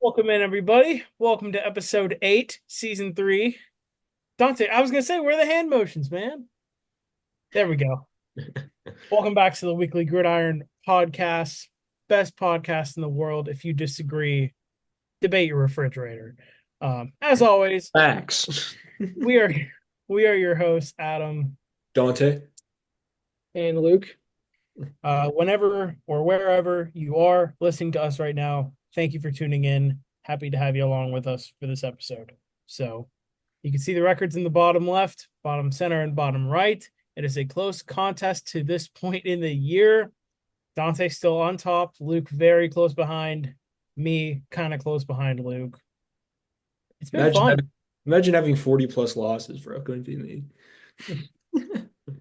Welcome in, everybody. Welcome to episode 8, season 3. Dante, I was going to say, where are the hand motions, man? There we go. Welcome back to the weekly Gridiron podcast. Best podcast in the world. If you disagree, debate your refrigerator. As always, Facts. we are we are your hosts, Adam Dante. and Luke. Whenever or wherever you are listening to us right now, thank you for tuning in. Happy to have you along with us for this episode. So you can see the records in the bottom left, bottom center, and bottom right. It is a close contest to this point in the year. Dante still on top, Luke very close behind, me kind of close behind Luke. It's been Imagine fun. having, imagine having 40 plus losses, bro. Couldn't be me.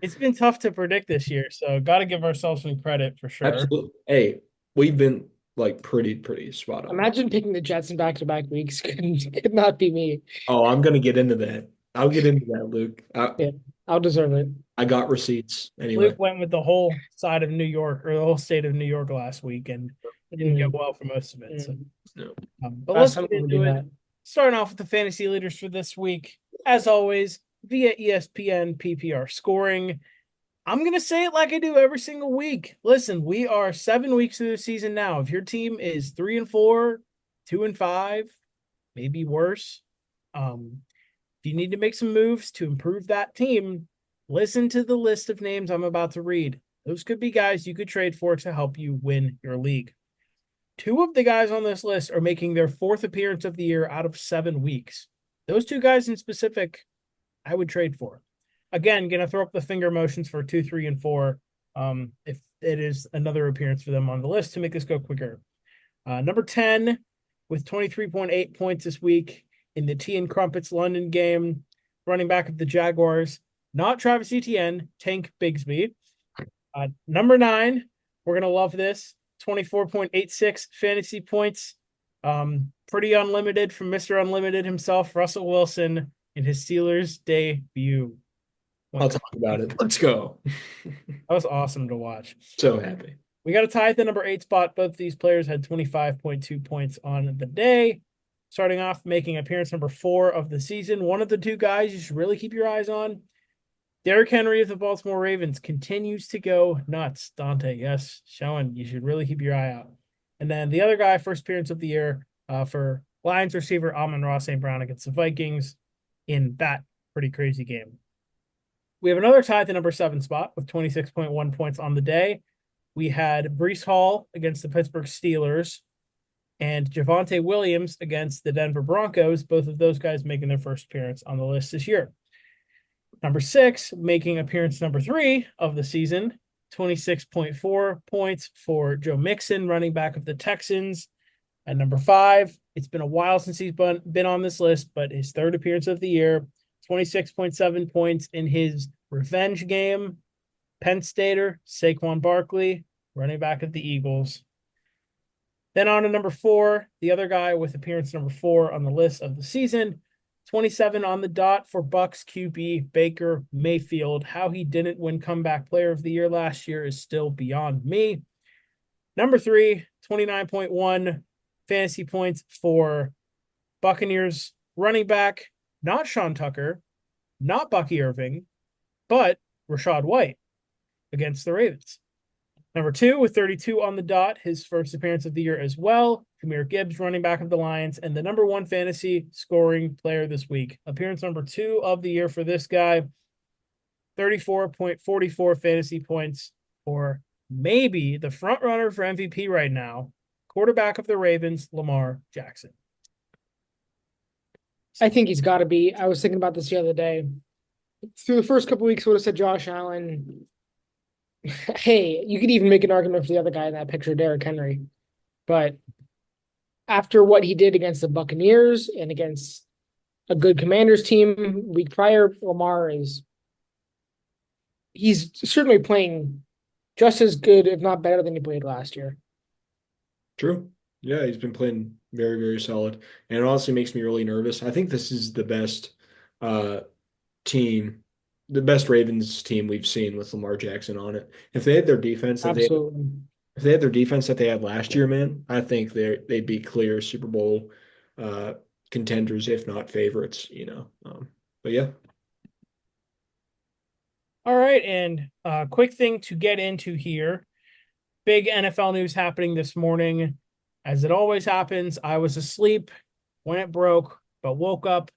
It's been tough to predict this year, so got to give ourselves some credit for sure. Absolutely. Hey, we've been like pretty spot on. Imagine picking the Jets in back-to-back weeks. Could not be me. Oh, I'm gonna get into that. I'll get into that, Luke. Yeah, I'll deserve it. I got receipts Luke anyway. went with the whole side of New York or the whole state of New York last week, and it didn't go Mm, well for most of it. So, mm. No. but Last let's time get we do into it. that. Starting off with the fantasy leaders for this week, as always, via ESPN PPR scoring. I'm going to say it like I do every single week. Listen, we are 7 weeks through the season now. If your team is 3-4, 2-5, maybe worse, if you need to make some moves to improve that team, listen to the list of names I'm about to read. Those could be guys you could trade for to help you win your league. 2 of the guys on this list are making their 4th appearance of the year out of 7 weeks. Those 2 guys in specific, I would trade for. Again, going to throw up the finger motions for 2, 3, and 4 if it is another appearance for them on the list to make this go quicker. Number 10 with 23.8 points this week in the Tea and Crumpets London game, running back of the Jaguars, not Travis Etienne, Tank Bigsby. Number 9, we're going to love this, 24.86 fantasy points. Pretty unlimited from Mr. Unlimited himself, Russell Wilson, in his Steelers debut. I'll talk about it. Let's go. That was awesome to watch. So happy. We got a tie at the number 8 spot. Both of these players had 25.2 points on the day. Starting off, making appearance number 4 of the season. One of the 2 guys you should really keep your eyes on. Derrick Henry of the Baltimore Ravens continues to go nuts. Dante, yes, showing you should really keep your eye out. And then the other guy, first appearance of the year for Lions receiver Amon-Ra St. Brown against the Vikings in that pretty crazy game. We have another tie at the number 7 spot with 26.1 points on the day. We had Breece Hall against the Pittsburgh Steelers and Javonte Williams against the Denver Broncos. Both of those guys making their first appearance on the list this year. Number 6, making appearance number 3 of the season, 26.4 points for Joe Mixon, running back of the Texans. At number 5, it's been a while since he's been on this list, but his 3rd appearance of the year, 26.7 points in his revenge game. Penn Stater, Saquon Barkley, running back of the Eagles. Then on to number 4, the other guy with appearance number 4 on the list of the season, 27 on the dot for Bucks QB Baker Mayfield. How he didn't win comeback player of the year last year is still beyond me. Number 3, 29.1 fantasy points for Buccaneers running back, not Sean Tucker, not Bucky Irving, but Rachaad White against the Ravens. Number 2 with 32 on the dot, his first appearance of the year as well. Jahmyr Gibbs, running back of the Lions, and the number 1 fantasy scoring player this week. Appearance number 2 of the year for this guy, 34.44 fantasy points for maybe the front runner for MVP right now, quarterback of the Ravens, Lamar Jackson. I think he's got to be. I was thinking about this the other day. Through the first couple weeks, I would have said Josh Allen. Hey, you could even make an argument for the other guy in that picture, Derrick Henry. But after what he did against the Buccaneers and against a good Commanders team week prior, Lamar he's certainly playing just as good, if not better, than he played last year. True. Yeah, he's been playing very solid. And it honestly makes me really nervous. I think this is the best team, the best Ravens team we've seen with Lamar Jackson on it. If they had their defense that they Absolutely. if they had their defense that they had last year, man, I think they'd be clear Super Bowl uh, contenders, if not favorites. But yeah, All right, and quick thing to get into here. Big NFL news happening this morning. As it always happens, I was asleep when it broke, but woke up,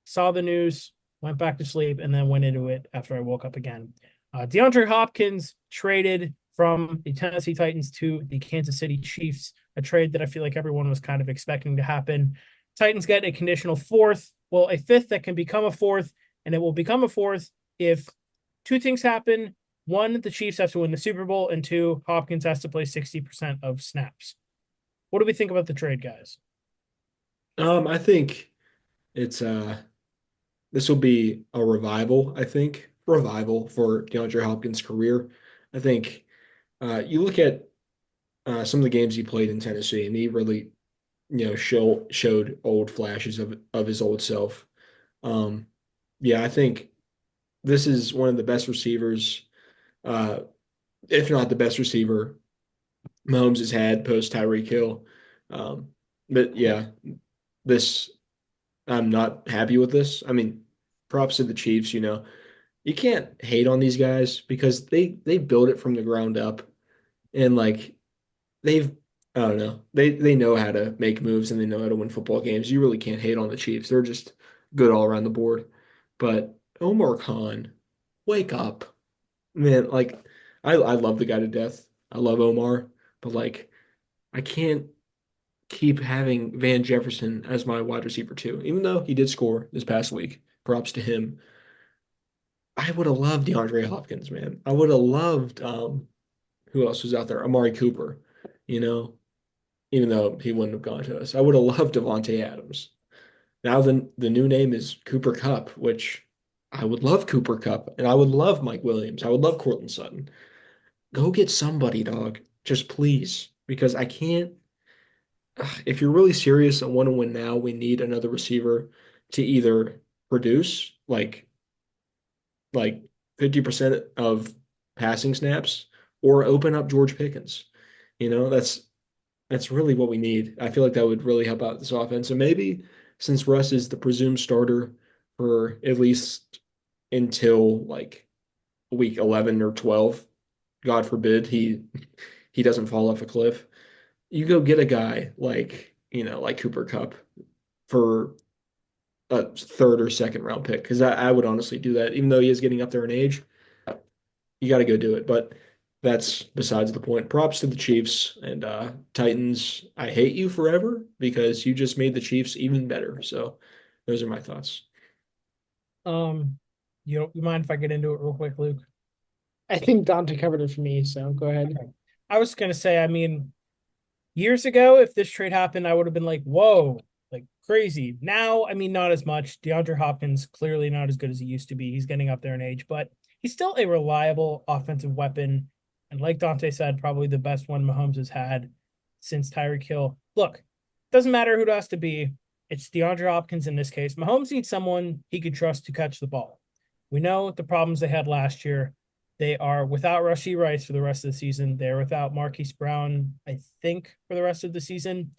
saw the news, went back to sleep, and then went into it after I woke up again. DeAndre Hopkins traded from the Tennessee Titans to the Kansas City Chiefs, a trade that I feel like everyone was kind of expecting to happen. Titans get a conditional fourth, well, a fifth that can become a fourth, and it will become a fourth if two things happen. One, the Chiefs have to win the Super Bowl, and two, Hopkins has to play 60% of snaps. What do we think about the trade, guys? I think it's this will be a revival. I think revival for DeAndre Hopkins' career. I think you look at some of the games he played in Tennessee, and he really showed old flashes of his old self. Um, yeah, I think this is one of the best receivers, uh, if not the best receiver Mahomes has had post Tyreek Hill. Um, but yeah, this I'm not happy with this. I mean, props to the Chiefs, you can't hate on these guys because they build it from the ground up and like they've I don't know. They know how to make moves and they know how to win football games. You really can't hate on the Chiefs. They're just good all around the board. But Omar Khan, wake up. Man, like I love the guy to death. I love Omar, but like I can't keep having Van Jefferson as my wide receiver too. Even though he did score this past week. Props to him. I would have loved DeAndre Hopkins, man. I would have loved who else was out there? Amari Cooper, you know, even though he wouldn't have gone to us. I would have loved Devontae Adams. Now the new name is Cooper Cup, which I would love Cooper Cup, and I would love Mike Williams. I would love Cortland Sutton. Go get somebody, dog. Just please, because I can't. If you're really serious and want to win now, we need another receiver to either produce like 50% of passing snaps or open up George Pickens. That's really what we need. I feel like that would really help out this offense. And maybe since Russ is the presumed starter for at least until like week 11 or 12, God forbid he doesn't fall off a cliff, you go get a guy like Cooper Cup for a third or second round pick because I would honestly do that. Even though he is getting up there in age, you got to go do it. But that's besides the point. Props to the Chiefs and Titans. I hate you forever because you just made the Chiefs even better. So those are my thoughts. Um, you mind if I get into it real quick, Luke? I think Dante covered it for me, so go ahead. Okay. I was gonna say, I mean, years ago, if this trade happened, I would have been like, whoa, like crazy. Now, I mean, not as much. DeAndre Hopkins clearly not as good as he used to be. He's getting up there in age, but he's still a reliable offensive weapon. And like Dante said, probably the best one Mahomes has had since Tyreek Hill. Look, doesn't matter who it has to be. It's DeAndre Hopkins in this case. Mahomes needs someone he could trust to catch the ball. We know the problems they had last year. They are without Rashee Rice for the rest of the season. They're without Marquise Brown, I think, for the rest of the season.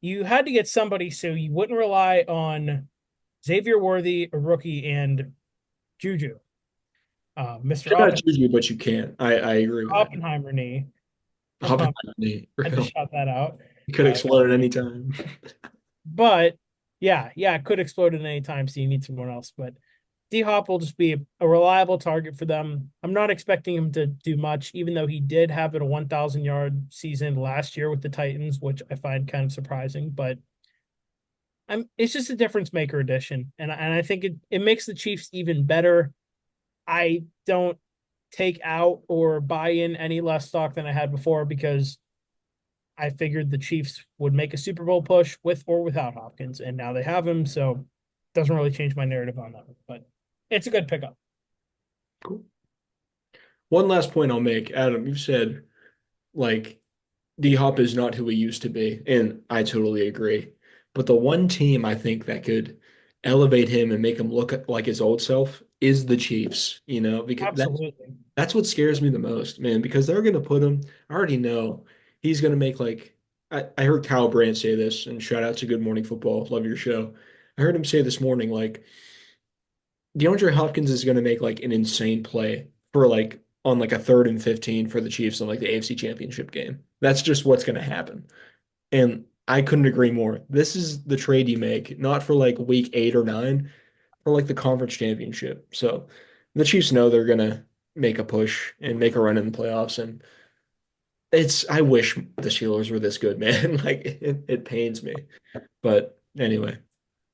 You had to get somebody so you wouldn't rely on Xavier Worthy, a rookie, and Juju, Mr. Should not choose you, but you can. I agree with that. Oppenheimer knee. Hop I had to shout that out. You could explode at any time. But yeah, it could explode at any time, so you need someone else. But D-Hop will just be a reliable target for them. I'm not expecting him to do much, even though he did have a 1,000-yard season last year with the Titans, which I find kind of surprising. But it's just a difference maker addition, and I think it makes the Chiefs even better. I don't take out or buy in any less stock than I had before because I figured the Chiefs would make a Super Bowl push with or without Hopkins, and now they have him, so it doesn't really change my narrative on that. But it's a good pickup. Cool. One last point I'll make, Adam, you said like D-Hop is not who he used to be, and I totally agree. But the one team I think that could elevate him and make him look like his old self is the Chiefs, because Absolutely. that's what scares me the most, man, because they're gonna put him. I already know he's gonna make like I heard Kyle Brandt say this, and shout out to Good Morning Football, love your show. I heard him say this morning, like DeAndre Hopkins is gonna make like an insane play for like on like a 3rd and 15 for the Chiefs in like the AFC Championship game. That's just what's gonna happen. And I couldn't agree more. This is the trade you make, not for like week 8 or 9, for like the conference championship. So the Chiefs know they're gonna make a push and make a run in the playoffs. And I wish the Steelers were this good, man. Like it pains me. But anyway,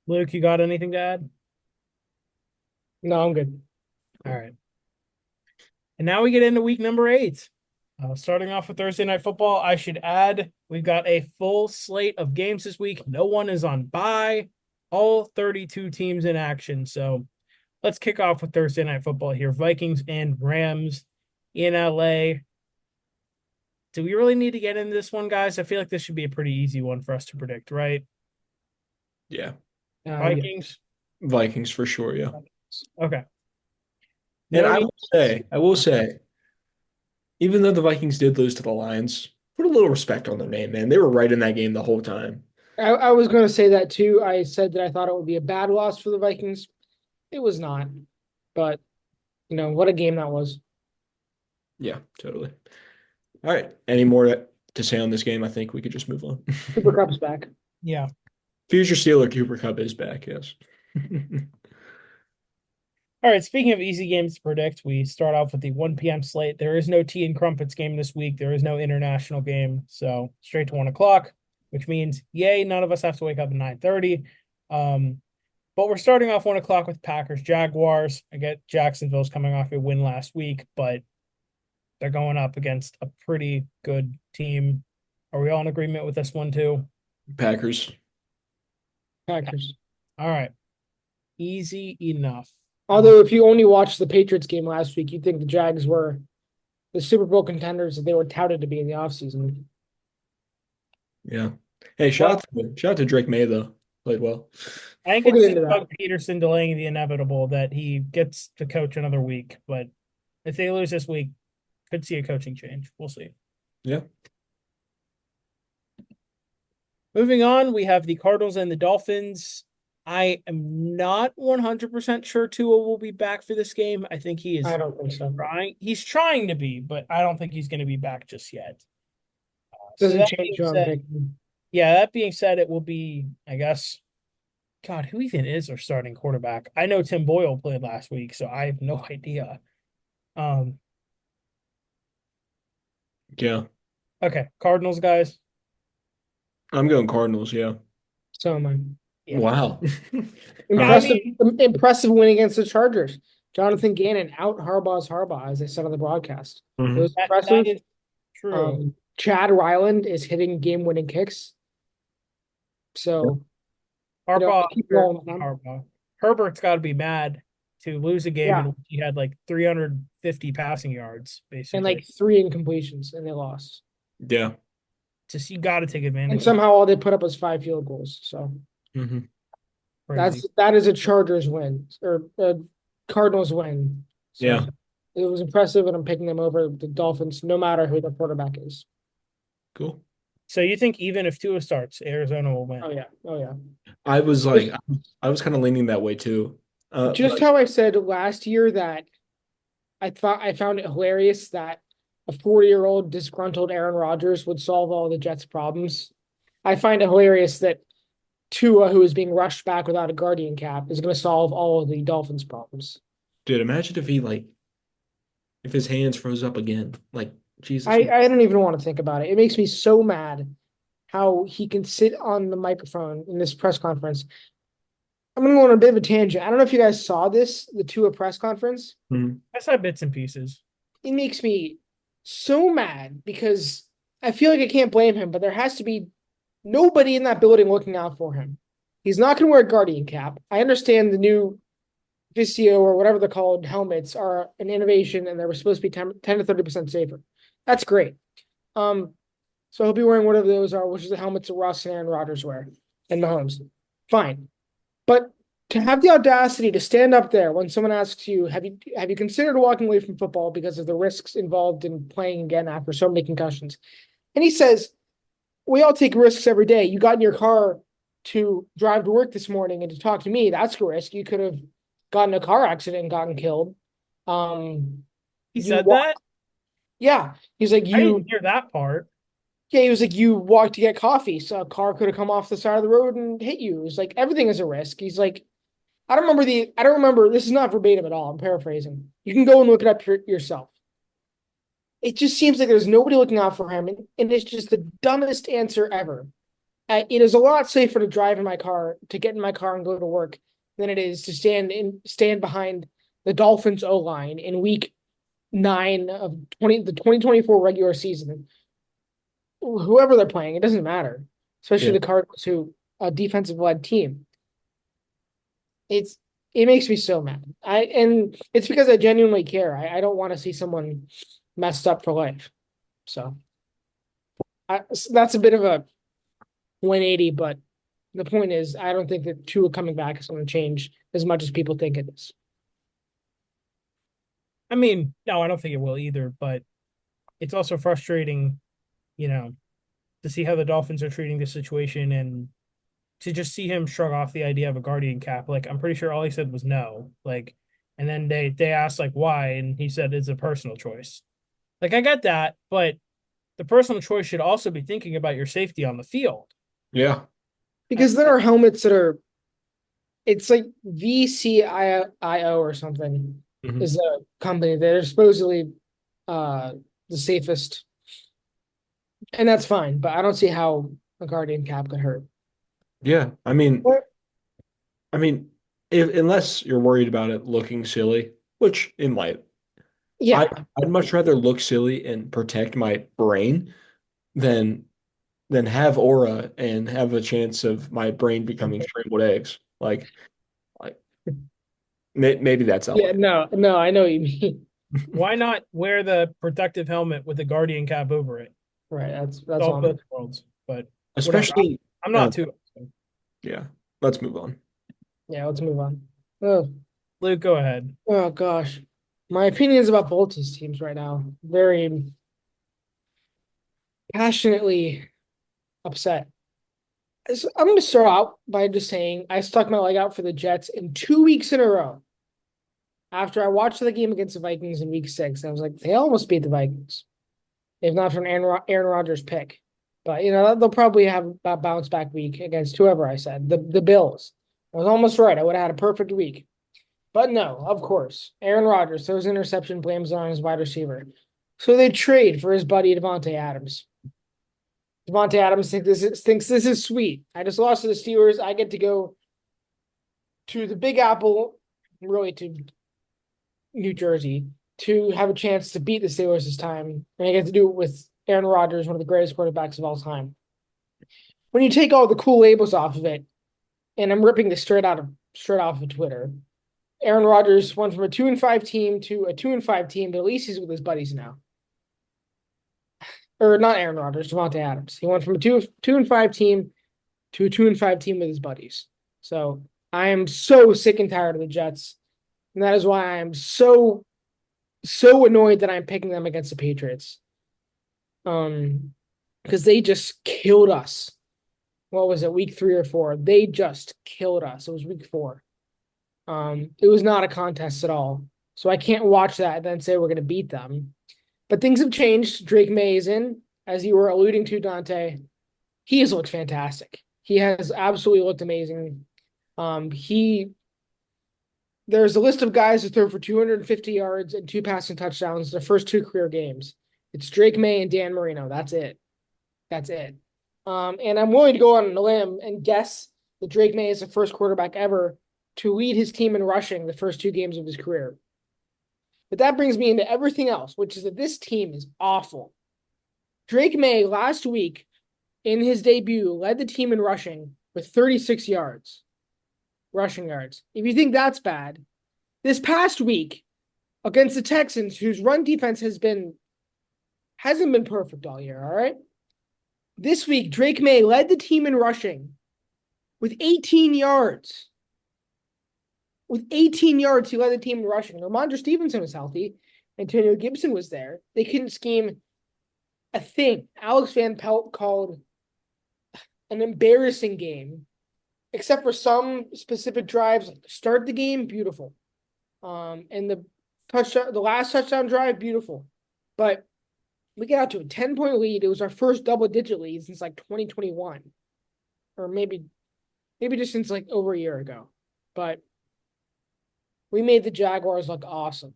Luke, you got anything to add? No, I'm good. All right. And now we get into week number 8. Starting off with Thursday Night Football, I should add we've got a full slate of games this week. No one is on bye. All 32 teams in action. So let's kick off with Thursday Night Football here. Vikings and Rams in LA. Do we really need to get into this one, guys? I feel like this should be a pretty easy one for us to predict, right? yeah. Yeah. Vikings? Vikings for sure, yeah. Okay. And No need- I will say, even though the Vikings did lose to the Lions, put a little respect on their name, man. They were right in that game the whole time. I was going to say that too. I said that I thought it would be a bad loss for the Vikings. It was not, but what a game that was. Yeah, totally. All right. Any more to say on this game? I think we could just move on. Cooper Cup's back. Yeah. Future Steeler Cooper Cup is back, yes. All right, speaking of easy games to predict, we start off with the 1 p.m. slate. There is no tea and crumpets game this week. There is no international game, so straight to 1 o'clock, which means, yay, none of us have to wake up at 9:30. But we're starting off 1 o'clock with Packers Jaguars. I get Jacksonville's coming off a win last week, but they're going up against a pretty good team. Are we all in agreement with this one too? Packers. Packers. All right, easy enough. Although, if you only watched the Patriots game last week, you'd think the Jags were the Super Bowl contenders that they were touted to be in the offseason. Yeah. Hey, shout out to Drake May though. Played well. I think We'll it's get into Doug Peterson delaying the inevitable that he gets to coach another week. But if they lose this week, could see a coaching change. We'll see. Yeah. Moving on, we have the Cardinals and the Dolphins. I am not 100% sure Tua will be back for this game. I think he is I don't think so. trying. He's trying to be, but I don't think he's going to be back just yet. Doesn't that change being who I'm said- picking. Yeah, that being said, it will be, I guess, God, who even is our starting quarterback? I know Tim Boyle played last week, so I have no idea. Yeah. Okay, Cardinals, guys. I'm going Cardinals, yeah. So am I. Yeah. Wow. Impressive win against the Chargers. Jonathan Gannon out Harbaugh, as I said on the broadcast. Mhm. It was That impressive. is true. Chad Ryland is hitting game-winning kicks. So Harbaugh, keep rolling with them. Harbaugh. Herbert's got to be mad to lose a game Yeah. in which he had like 350 passing yards, basically. and like 3 incompletions, and they lost. Yeah. Just you got to take advantage. And somehow all they put up was 5 field goals. So Mm-hmm. Crazy. that is a Chargers win or a Cardinals win. So Yeah. it was impressive, and I'm picking them over the Dolphins, no matter who the quarterback is. Cool. So you think even if Tua starts, Arizona will win? Oh yeah. I was like, I was kind of leaning that way too. Just how I said last year that I found it hilarious that a 40-year-old disgruntled Aaron Rodgers would solve all the Jets' problems. I find it hilarious that Tua, who is being rushed back without a guardian cap, is going to solve all of the Dolphins' problems. Dude, imagine if his hands froze up again. Like, Jesus. I don't even want to think about it. It makes me so mad how he can sit on the microphone in this press conference. I'm going to go on a bit of a tangent. I don't know if you guys saw the Tua press conference. Mhm. I saw bits and pieces. It makes me so mad because I feel like I can't blame him, but there has to be nobody in that building looking out for him. He's not going to wear a guardian cap. I understand the new Visio or whatever they're called helmets are an innovation, and they were supposed to be 10 to 30% safer. That's great. So he'll be wearing whatever those are, which is the helmets that Ross and Aaron Rodgers wear and Mahomes. Fine. But To have the audacity to stand up there when someone asks you, have you considered walking away from football because of the risks involved in playing again after so many concussions? And he says, we all take risks every day. You got in your car to drive to work this morning and to talk to me. That's a risk. You could have gotten in a car accident and gotten killed. He You said walk, that? yeah. He's like, I didn't hear that part. yeah, he was like, you walked to get coffee, so a car could have come off the side of the road and hit you. It was like everything is a risk. He's like, I don't remember. This is not verbatim at all. I'm paraphrasing. You can go and look it up yourself. It just seems like there's nobody looking out for him, and it's just the dumbest answer ever. It is a lot safer to drive in my car, to get in my car and go to work, than it is to stand behind the Dolphins O line in week 9 of the 2024 regular season. Whoever they're playing, it doesn't matter. Especially Yeah. the Cardinals, who a defensive led team. It makes me so mad. And it's because I genuinely care. I don't want to see someone messed up for life. So that's a bit of a 180, but the point is, I don't think that Tua coming back is going to change as much as people think it is. I mean, no, I don't think it will either, but it's also frustrating, to see how the Dolphins are treating the situation and to just see him shrug off the idea of a guardian cap. Like, I'm pretty sure all he said was no. Like, and then they asked like why, and he said it's a personal choice. Like, I get that, but the personal choice should also be thinking about your safety on the field. Yeah. Because there are helmets that are, it's like VCIO or something Mhm. is a company that are supposedly the safest. And that's fine, but I don't see how a guardian cap could hurt. Yeah. I mean, if unless you're worried about it looking silly, which it might, I, Yeah. I'd much rather look silly and protect my brain than have aura and have a chance of my brain becoming scrambled eggs. Like maybe that's Yeah, outlandish. no, I know what you mean. Why not wear the protective helmet with the guardian cap over it? Right, that's Solve all both worlds, but whatever. Especially, I'm uh, not too. yeah. Let's move on. yeah, let's move on. Oh, Luke, go ahead. oh gosh. My opinions about both these teams right now, very passionately upset. So I'm going to start out by just saying I stuck my leg out for the Jets in 2 weeks in a row. After I watched the game against the Vikings in week 6, I was like, they almost beat the Vikings, if not for an Aaron Rodgers pick. But, they'll probably have a bounce back week against whoever I said, the Bills. I was almost right. I would have had a perfect week. But no, of course. Aaron Rodgers throws an interception, blames it on his wide receiver. So they trade for his buddy Devontae Adams. Devontae Adams thinks this is sweet. I just lost to the Steelers. I get to go to the Big Apple, really to New Jersey, to have a chance to beat the Steelers this time. And I get to do it with Aaron Rodgers, one of the greatest quarterbacks of all time. When you take all the cool labels off of it, and I'm ripping this straight off of Twitter, Aaron Rodgers went from a 2-5 team to a 2-5 team, but at least he's with his buddies now. Or not Aaron Rodgers, Devontae Adams. He went from a 2-5 team to a 2-5 team with his buddies. So I am so sick and tired of the Jets. And that is why I am so annoyed that I'm picking them against the Patriots. Because they just killed us. What was it, week 3 or 4? They just killed us. It was week 4. It was not a contest at all. So I can't watch that and then say we're going to beat them. But things have changed. Drake May is in, as you were alluding to, Dante. He has looked fantastic. He has absolutely looked amazing. There's a list of guys who throw for 250 yards and 2 passing touchdowns their first 2 career games. It's Drake May and Dan Marino. That's it. And I'm willing to go on a limb and guess that Drake May is the first quarterback ever to lead his team in rushing the first 2 games of his career. But that brings me into everything else, which is that this team is awful. Drake May last week in his debut led the team in rushing with 36 rushing yards. If you think that's bad, this past week against the Texans, whose run defense hasn't been perfect all year, all right? This week, Drake May led the team in rushing with 18 yards. with 18 yards, he led the team in rushing. Ramondre Stevenson was healthy. Antonio Gibson was there. They couldn't scheme a thing. Alex Van Pelt called an embarrassing game, except for some specific drives. Like start the game, beautiful. And the last touchdown drive, beautiful. But we get out to a 10-point lead. It was our first double-digit lead since like 2021, or maybe just since like over a year ago. But we made the Jaguars look awesome.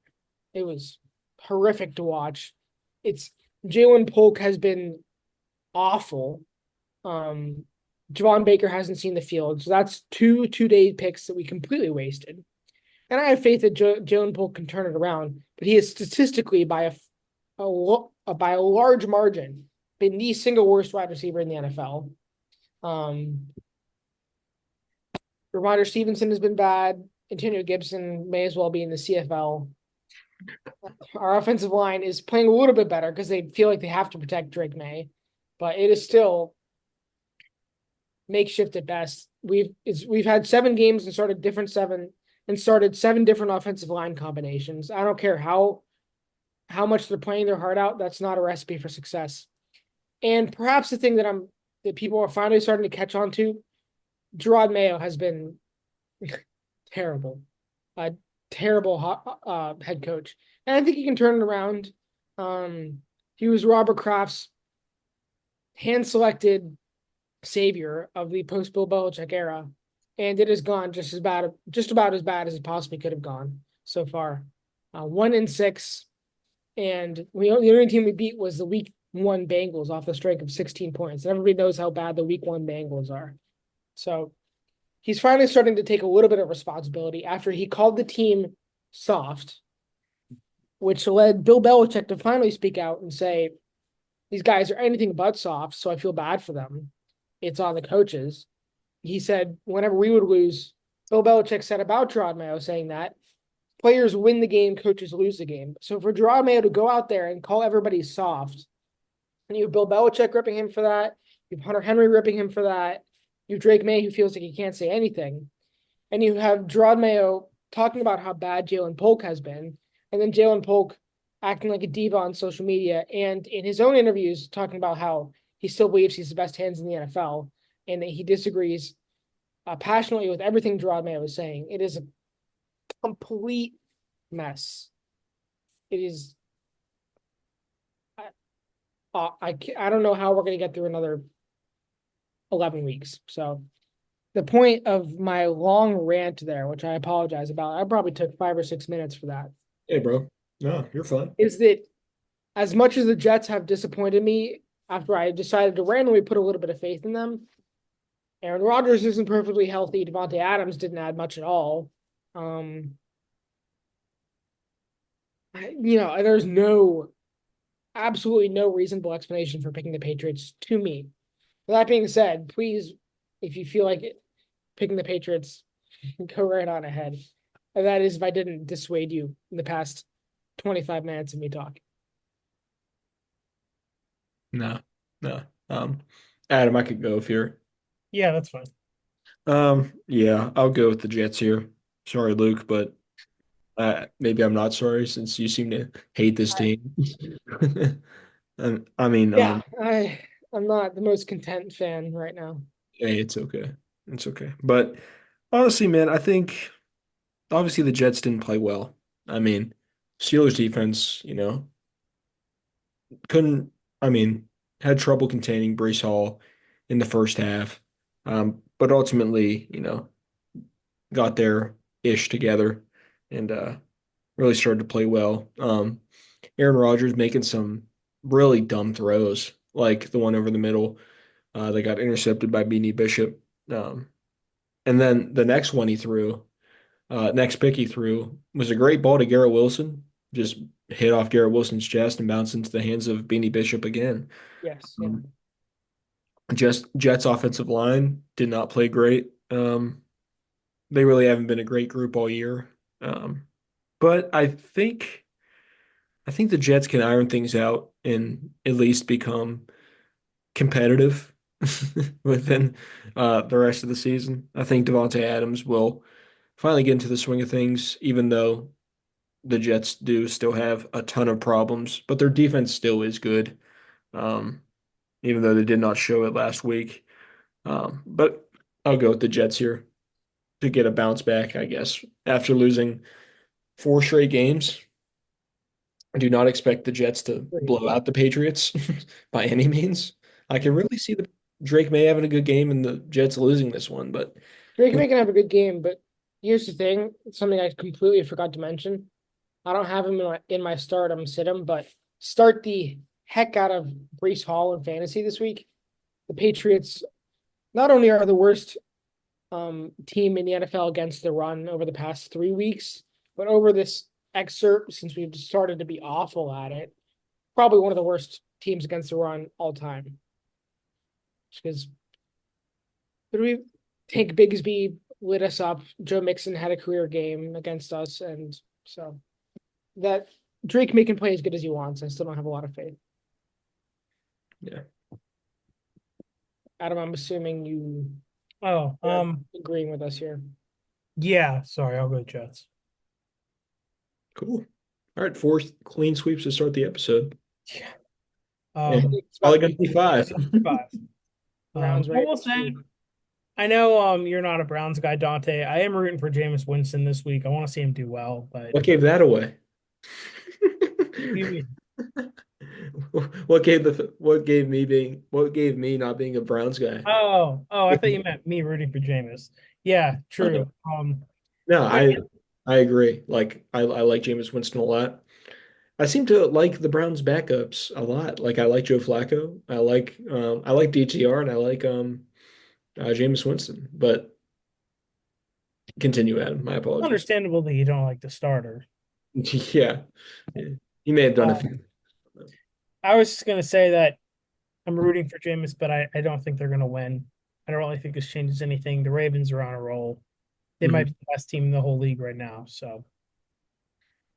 It was horrific to watch. It's Jalen Polk has been awful. Javon Baker hasn't seen the field, so that's two-day picks that we completely wasted. And I have faith that Jalen Polk can turn it around, but he is statistically by a large margin been the single worst wide receiver in the NFL. Ramondre Stevenson has been bad. Antonio Gibson may as well be in the CFL. Our offensive line is playing a little bit better because they feel like they have to protect Drake May, but it is still makeshift at best. We've had 7 games and started seven different offensive line combinations. I don't care how much they're playing their heart out. That's not a recipe for success. And perhaps the thing that people are finally starting to catch on to, Gerard Mayo has been terrible, a terrible head coach, and I think he can turn it around. He was Robert Kraft's hand-selected savior of the post-Bill Belichick era, and it has gone just about as bad as it possibly could have gone so far. 1-6, and the only team we beat was the Week 1 Bengals off the strength of 16 points. And everybody knows how bad the Week 1 Bengals are. So he's finally starting to take a little bit of responsibility after he called the team soft, which led Bill Belichick to finally speak out and say, these guys are anything but soft, so I feel bad for them. It's on the coaches. He said whenever we would lose, Bill Belichick said about Gerard Mayo saying that players win the game, coaches lose the game. So for Gerard Mayo to go out there and call everybody soft, and you have Bill Belichick ripping him for that, you have Hunter Henry ripping him for that, you have Drake May who feels like he can't say anything, and you have Gerard Mayo talking about how bad Jalen Polk has been, and then Jalen Polk acting like a diva on social media and in his own interviews talking about how he still believes he's the best hands in the NFL and that he disagrees passionately with everything Gerard Mayo is saying. It is a complete mess. It is. I don't know how we're going to get through another 11 weeks. So the point of my long rant there, which I apologize about, I probably took 5 or 6 minutes for that. Hey, bro. No, you're fine. Is that as much as the Jets have disappointed me after I decided to randomly put a little bit of faith in them, Aaron Rodgers isn't perfectly healthy. Devontae Adams didn't add much at all. There's absolutely no reasonable explanation for picking the Patriots to me. That being said, please, if you feel like it, picking the Patriots, go right on ahead. And that is if I didn't dissuade you in the past 25 minutes of me talking. No. Adam, I could go if you're. Yeah, that's fine. Yeah, I'll go with the Jets here. Sorry, Luke, but maybe I'm not sorry since you seem to hate this team. I mean, I'm not the most content fan right now. hey, it's okay. It's okay. But honestly, man, I think obviously the Jets didn't play well. I mean, Steelers defense, couldn't, I mean, had trouble containing Breece Hall in the first half. But ultimately, got their ish together and really started to play well. Aaron Rodgers making some really dumb throws, like the one over the middle. They got intercepted by Beanie Bishop. And then the next one he threw, next pick he threw was a great ball to Garrett Wilson. Just hit off Garrett Wilson's chest and bounced into the hands of Beanie Bishop again. Yes. Yeah. Just Jets offensive line did not play great. They really haven't been a great group all year. But I think the Jets can iron things out and at least become competitive within the rest of the season. I think Devontae Adams will finally get into the swing of things, even though the Jets do still have a ton of problems, but their defense still is good, um, even though they did not show it last week. But I'll go with the Jets here to get a bounce back, I guess, after losing four straight games. I do not expect the Jets to blow out the Patriots by any means. I can really see the Drake May having a good game and the Jets losing this one, but Drake may can have a good game, but here's the thing: something I completely forgot to mention. I don't have him in my start. I'm sit him, but start the heck out of Brees Hall in fantasy this week. The Patriots not only are the worst team in the NFL against the run over the past 3 weeks, but over this excerpt, since we've started to be awful at it, probably one of the worst teams against the run all time. Because we Tank Bigsby lit us up. Joe Mixon had a career game against us, and so that Drake May can play as good as he wants. I still don't have a lot of faith. yeah. Adam, I'm assuming you Oh, are agreeing with us here. yeah. Sorry, I'll go Jets. Cool. All right, four clean sweeps to start the episode. Yeah. And It's probably about going to be five. 5. Browns, I right? will say, I know you're not a Browns guy, Dante. I am rooting for Jameis Winston this week. I want to see him do well, but What gave that away? what do you mean? What gave me not being a Browns guy? Oh, I thought you meant me rooting for Jameis. Yeah, true. No, But I agree. Like I like Jameis Winston a lot. I seem to like the Browns backups a lot. Like I like Joe Flacco. I like DTR and I like Jameis Winston. But continue, Adam. My apologies. understandable that you don't like the starter. Yeah. He may have done a Uh, few. I was just gonna say that I'm rooting for Jameis, but I don't think they're gonna win. I don't really think this changes anything. The Ravens are on a roll. They might Mhm. be the best team in the whole league right now, so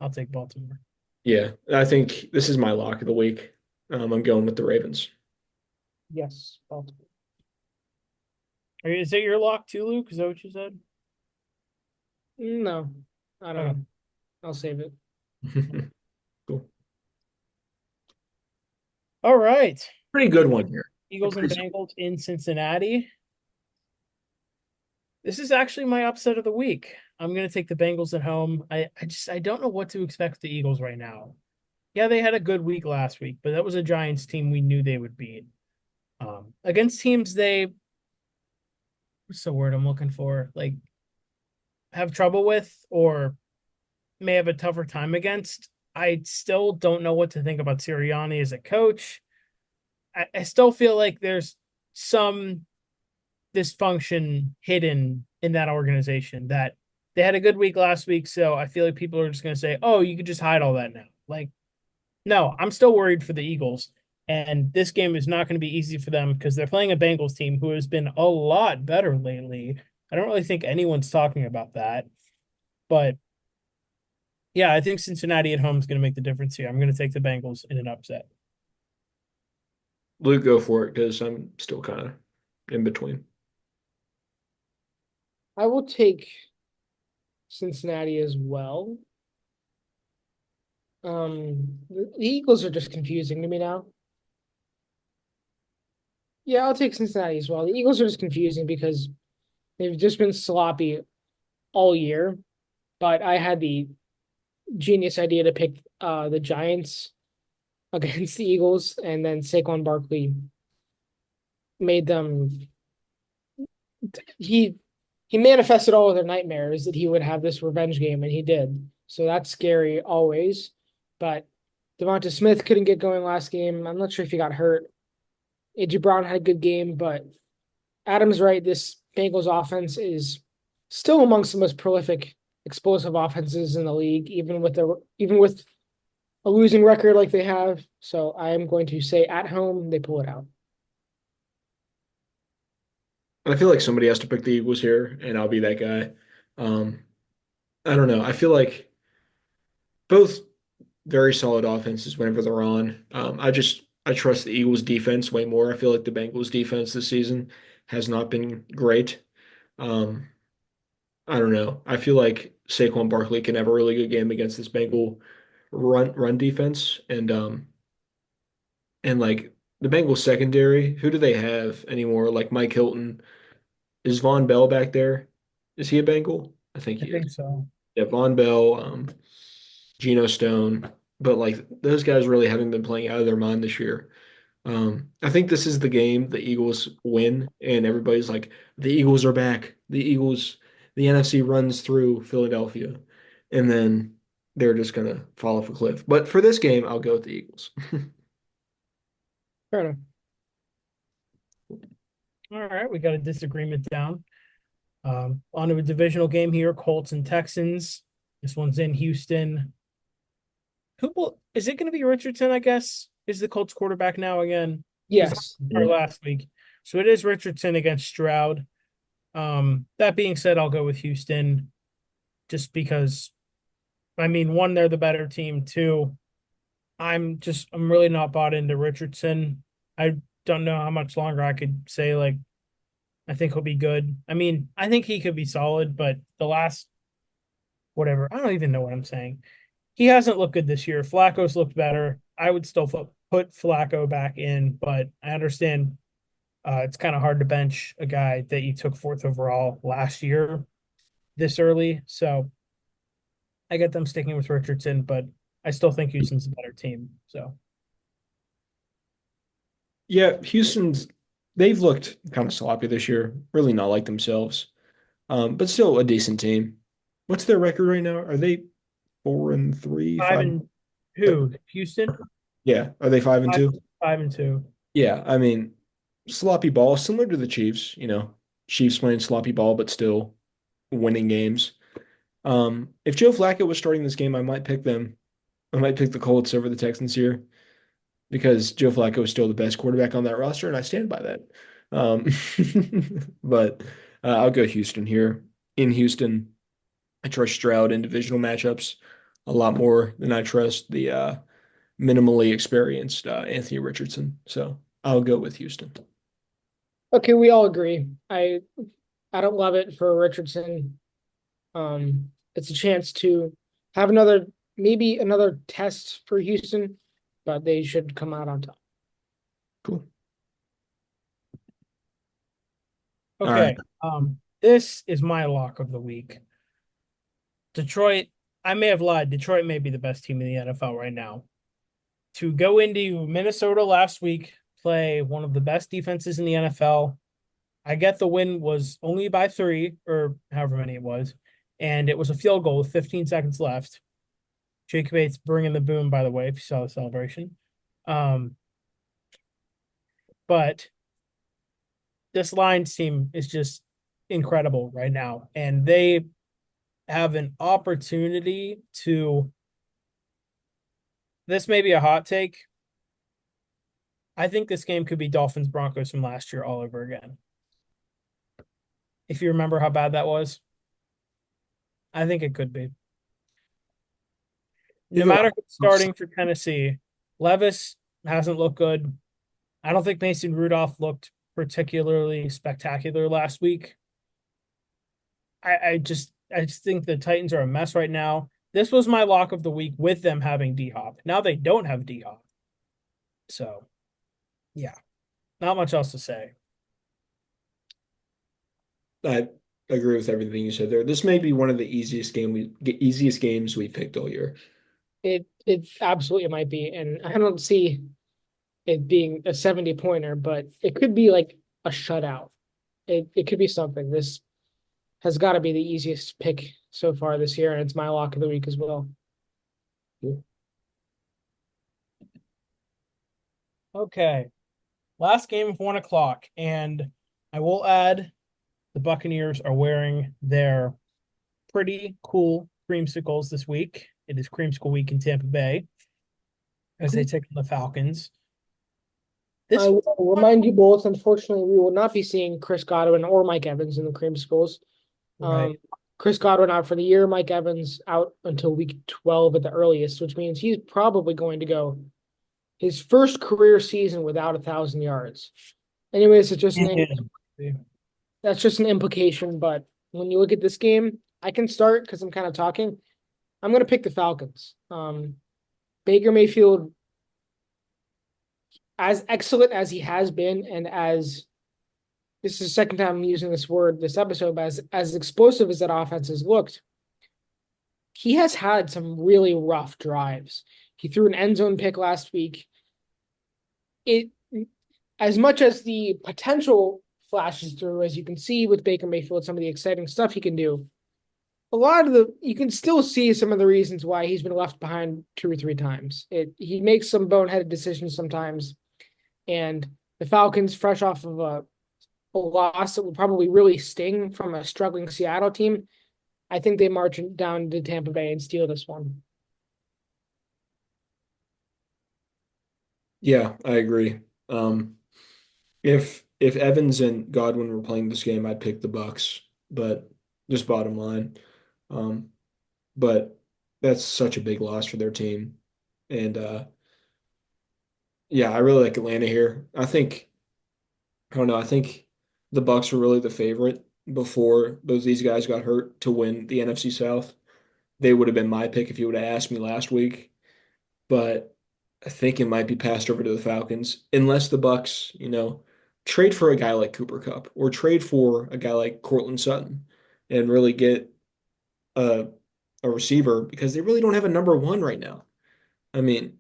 I'll take Baltimore. Yeah, I think this is my lock of the week. I'm going with the Ravens. Yes, Baltimore. Is it your lock too, Luke? Is that what you said? No, I don't Okay. know. I'll save it. Cool. All right. Pretty good one here. Eagles and Bengals in Cincinnati. This is actually my upset of the week. I'm gonna take the Bengals at home. I don't know what to expect with the Eagles right now. Yeah, they had a good week last week, but that was a Giants team we knew they would beat. Against teams what's the word I'm looking for? Like have trouble with or may have a tougher time against. I still don't know what to think about Sirianni as a coach. I still feel like there's some dysfunction hidden in that organization that they had a good week last week. So I feel like people are just going to say, oh, you could just hide all that now. Like, no, I'm still worried for the Eagles. And this game is not going to be easy for them because they're playing a Bengals team who has been a lot better lately. I don't really think anyone's talking about that. But yeah, I think Cincinnati at home is going to make the difference here. I'm going to take the Bengals in an upset. Luke, go for it because I'm still kind of in between. I will take Cincinnati as well. The Eagles are just confusing to me now. Yeah, I'll take Cincinnati as well. The Eagles are just confusing because they've just been sloppy all year. But I had the genius idea to pick the Giants against the Eagles, and then Saquon Barkley made them. He he manifested all of their nightmares that he would have this revenge game, and he did. So that's scary always. But Devonta Smith couldn't get going last game. I'm not sure if he got hurt. AJ Brown had a good game, but Adam's right. This Bengals offense is still amongst the most prolific, explosive offenses in the league, even with a losing record like they have. So I am going to say at home they pull it out. I feel like somebody has to pick the Eagles here, and I'll be that guy. I don't know. I feel like both very solid offenses whenever they're on. I trust the Eagles defense way more. I feel like the Bengals defense this season has not been great. Um, I don't know. I feel like Saquon Barkley can have a really good game against this Bengal run defense, and like the Bengals secondary. Who do they have anymore? Like Mike Hilton. Is Von Bell back there? Is he a Bengal? I think I he think is. so. Yeah, Von Bell, Geno Stone, but like those guys really haven't been playing out of their mind this year. I think this is the game the Eagles win, and everybody's like, the Eagles are back. The NFC runs through Philadelphia, and then they're just gonna fall off a cliff. But for this game, I'll go with the Eagles. Fair enough. All right, we got a disagreement down. On to a divisional game here, Colts and Texans. This one's in Houston. Who will is it going to be Richardson? I guess is the Colts quarterback now again? He's Yes. our last week, so it is Richardson against Stroud. That being said, I'll go with Houston, just because. I mean, one, they're the better team. Two, I'm really not bought into Richardson. I don't know how much longer I could say like I think he'll be good. I mean, I think he could be solid, but the last whatever, I don't even know what I'm saying. He hasn't looked good this year. Flacco's looked better. I would still put Flacco back in, but I understand it's kind of hard to bench a guy that you took fourth overall last year this early. So I get them sticking with Richardson, but I still think Houston's a better team. So Yeah, they've looked kind of sloppy this year, really not like themselves. But still a decent team. What's their record right now? Are they 4-3, five five? and who? Houston? Yeah, are they 5-2? 5-2. Yeah, I mean, sloppy ball, similar to the Chiefs. Chiefs playing sloppy ball, but still winning games. If Joe Flacco was starting this game, I might pick them. I might pick the Colts over the Texans here because Joe Flacco is still the best quarterback on that roster, and I stand by that. Um, but I'll go Houston here. In Houston, I trust Stroud in divisional matchups a lot more than I trust the minimally experienced Anthony Richardson. So I'll go with Houston. Okay, we all agree. I don't love it for Richardson. It's a chance to have maybe another test for Houston, but they should come out on top. Cool. All right. Okay. This is my lock of the week. Detroit, I may have lied. Detroit may be the best team in the NFL right now. To go into Minnesota last week, play one of the best defenses in the NFL. I get the win was only by 3 or however many it was, and it was a field goal with 15 seconds left. Jacob Bates bringing the boom, by the way, if you saw the celebration. But this Lions team is just incredible right now, and they have an opportunity to. This may be a hot take. I think this game could be Dolphins Broncos from last year all over again. If you remember how bad that was, I think it could be. No matter who's starting for Tennessee, Levis hasn't looked good. I don't think Mason Rudolph looked particularly spectacular last week. I just think the Titans are a mess right now. This was my lock of the week with them having D-Hop. Now they don't have D-Hop. So, yeah, not much else to say. I agree with everything you said there. This may be one of the easiest games we picked all year. It absolutely might be, and I don't see it being a 70-pointer, but it could be like a shutout. It could be something. This has got to be the easiest pick so far this year, and it's my lock of the week as well. Okay. Last game of 1 o'clock, and I will add the Buccaneers are wearing their pretty cool creamsicles this week. It is creamsicle week in Tampa Bay as they take on the Falcons. I will remind you both, unfortunately, we will not be seeing Chris Godwin or Mike Evans in the creamsicles. Right. Chris Godwin out for the year, Mike Evans out until week 12 at the earliest, which means he's probably going to go his first career season without 1,000 yards. Anyways, that's just an implication, but when you look at this game, I can start because I'm kind of talking. I'm going to pick the Falcons. Baker Mayfield, as excellent as he has been, and as this is the second time I'm using this word this episode, but as explosive as that offense has looked, he has had some really rough drives. He threw an end zone pick last week. It as much as the potential flashes through, as you can see with Baker Mayfield, some of the exciting stuff he can do. A lot of you can still see some of the reasons why he's been left behind 2 or 3 times. He makes some boneheaded decisions sometimes, and the Falcons, fresh off of a loss that would probably really sting from a struggling Seattle team, I think they march down to Tampa Bay and steal this one. Yeah, I agree. If Evans and Godwin were playing this game, I'd pick the Bucks, but just bottom line. Um, but that's such a big loss for their team. And yeah, I really like Atlanta here. I don't know, I think the Bucks were really the favorite before these guys got hurt to win the NFC South. They would have been my pick if you would have asked me last week, but I think it might be passed over to the Falcons unless the Bucks, trade for a guy like Cooper Kupp or trade for a guy like Cortland Sutton and really get a a receiver because they really don't have a number one right now. I mean,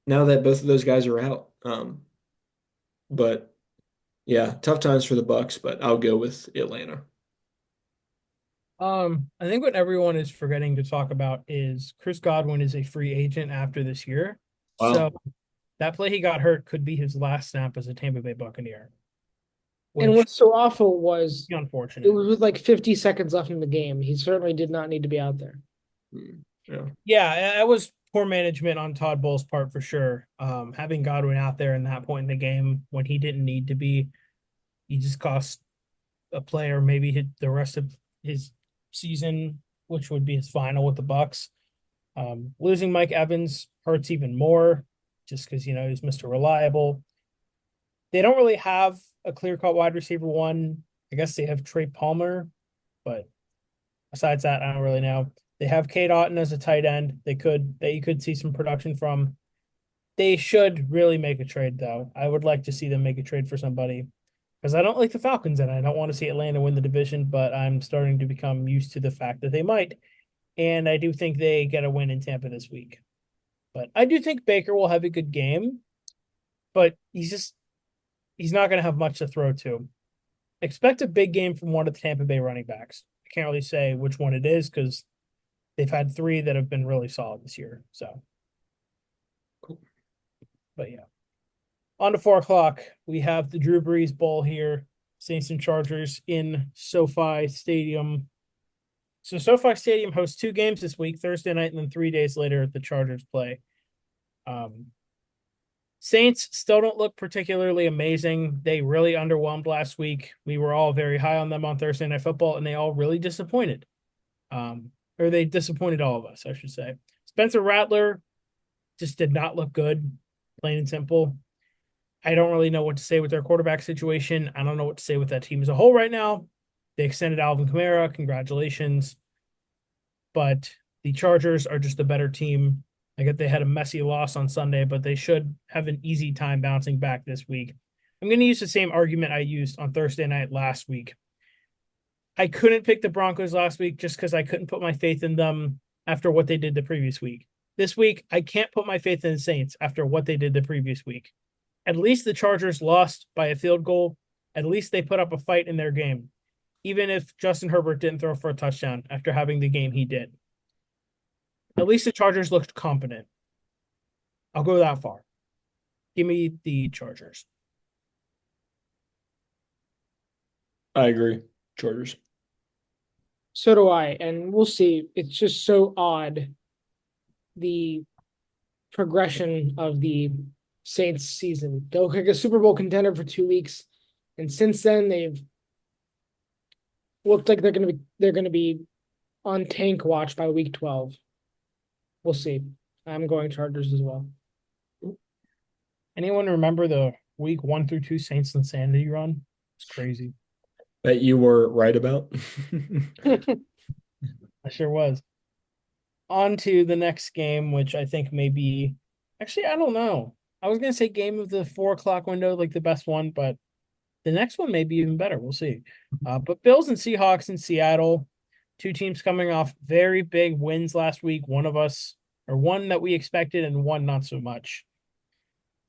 now that both of those guys are out. But yeah, tough times for the Bucks, but I'll go with Atlanta. I think what everyone is forgetting to talk about is Chris Godwin is a free agent after this year. So Wow. that play he got hurt could be his last snap as a Tampa Bay Buccaneer, And which what's so awful was is it unfortunate. was with like 50 seconds left in the game. He certainly did not need to be out there. Yeah. Yeah, that was poor management on Todd Bowles' part for sure. Having Godwin out there in that point in the game when he didn't need to be, he just cost a player maybe hit the rest of his season, which would be his final with the Bucks. Losing Mike Evans hurts even more, just because he's Mr. Reliable. They don't really have a clear-cut wide receiver one. I guess they have Trey Palmer, but besides that, I don't really know. They have Kate Otten as a tight end. That you could see some production from. They should really make a trade though. I would like to see them make a trade for somebody because I don't like the Falcons and I don't want to see Atlanta win the division, but I'm starting to become used to the fact that they might. And I do think they get a win in Tampa this week. But I do think Baker will have a good game, but he's not going to have much to throw to. Expect a big game from one of the Tampa Bay running backs. I can't really say which one it is because they've had three that have been really solid this year. So, but yeah. On to 4 o'clock, we have the Drew Brees Bowl here. Saints and Chargers in SoFi Stadium. So SoFi Stadium hosts 2 games this week, Thursday night, and then 3 days later the Chargers play. Saints still don't look particularly amazing. They really underwhelmed last week. We were all very high on them on Thursday Night Football, and they all really disappointed. Or they disappointed all of us, I should say. Spencer Rattler just did not look good, plain and simple. I don't really know what to say with their quarterback situation. I don't know what to say with that team as a whole right now. They extended Alvin Kamara. Congratulations. But the Chargers are just a better team. I get they had a messy loss on Sunday, but they should have an easy time bouncing back this week. I'm going to use the same argument I used on Thursday night last week. I couldn't pick the Broncos last week just because I couldn't put my faith in them after what they did the previous week. This week, I can't put my faith in the Saints after what they did the previous week. At least the Chargers lost by a field goal. At least they put up a fight in their game, even if Justin Herbert didn't throw for a touchdown after having the game he did. At least the Chargers looked competent. I'll go that far. Give me the Chargers. I agree. Chargers. So do I, and we'll see. It's just so odd the progression of the Saints season. They look like a Super Bowl contender for 2 weeks, and since then they've looked like they're gonna be on tank watch by week 12. We'll see. I'm going Chargers as well. Anyone remember the week 1 through 2 Saints insanity run? It's crazy. that you were right about. I sure was. On to the next game, which I think may be actually, I don't know. I was gonna say game of the 4 o'clock window, like the best one, but the next one may be even better. We'll see. But Bills and Seahawks in Seattle, two teams coming off very big wins last week. One of us, or one that we expected, and one not so much.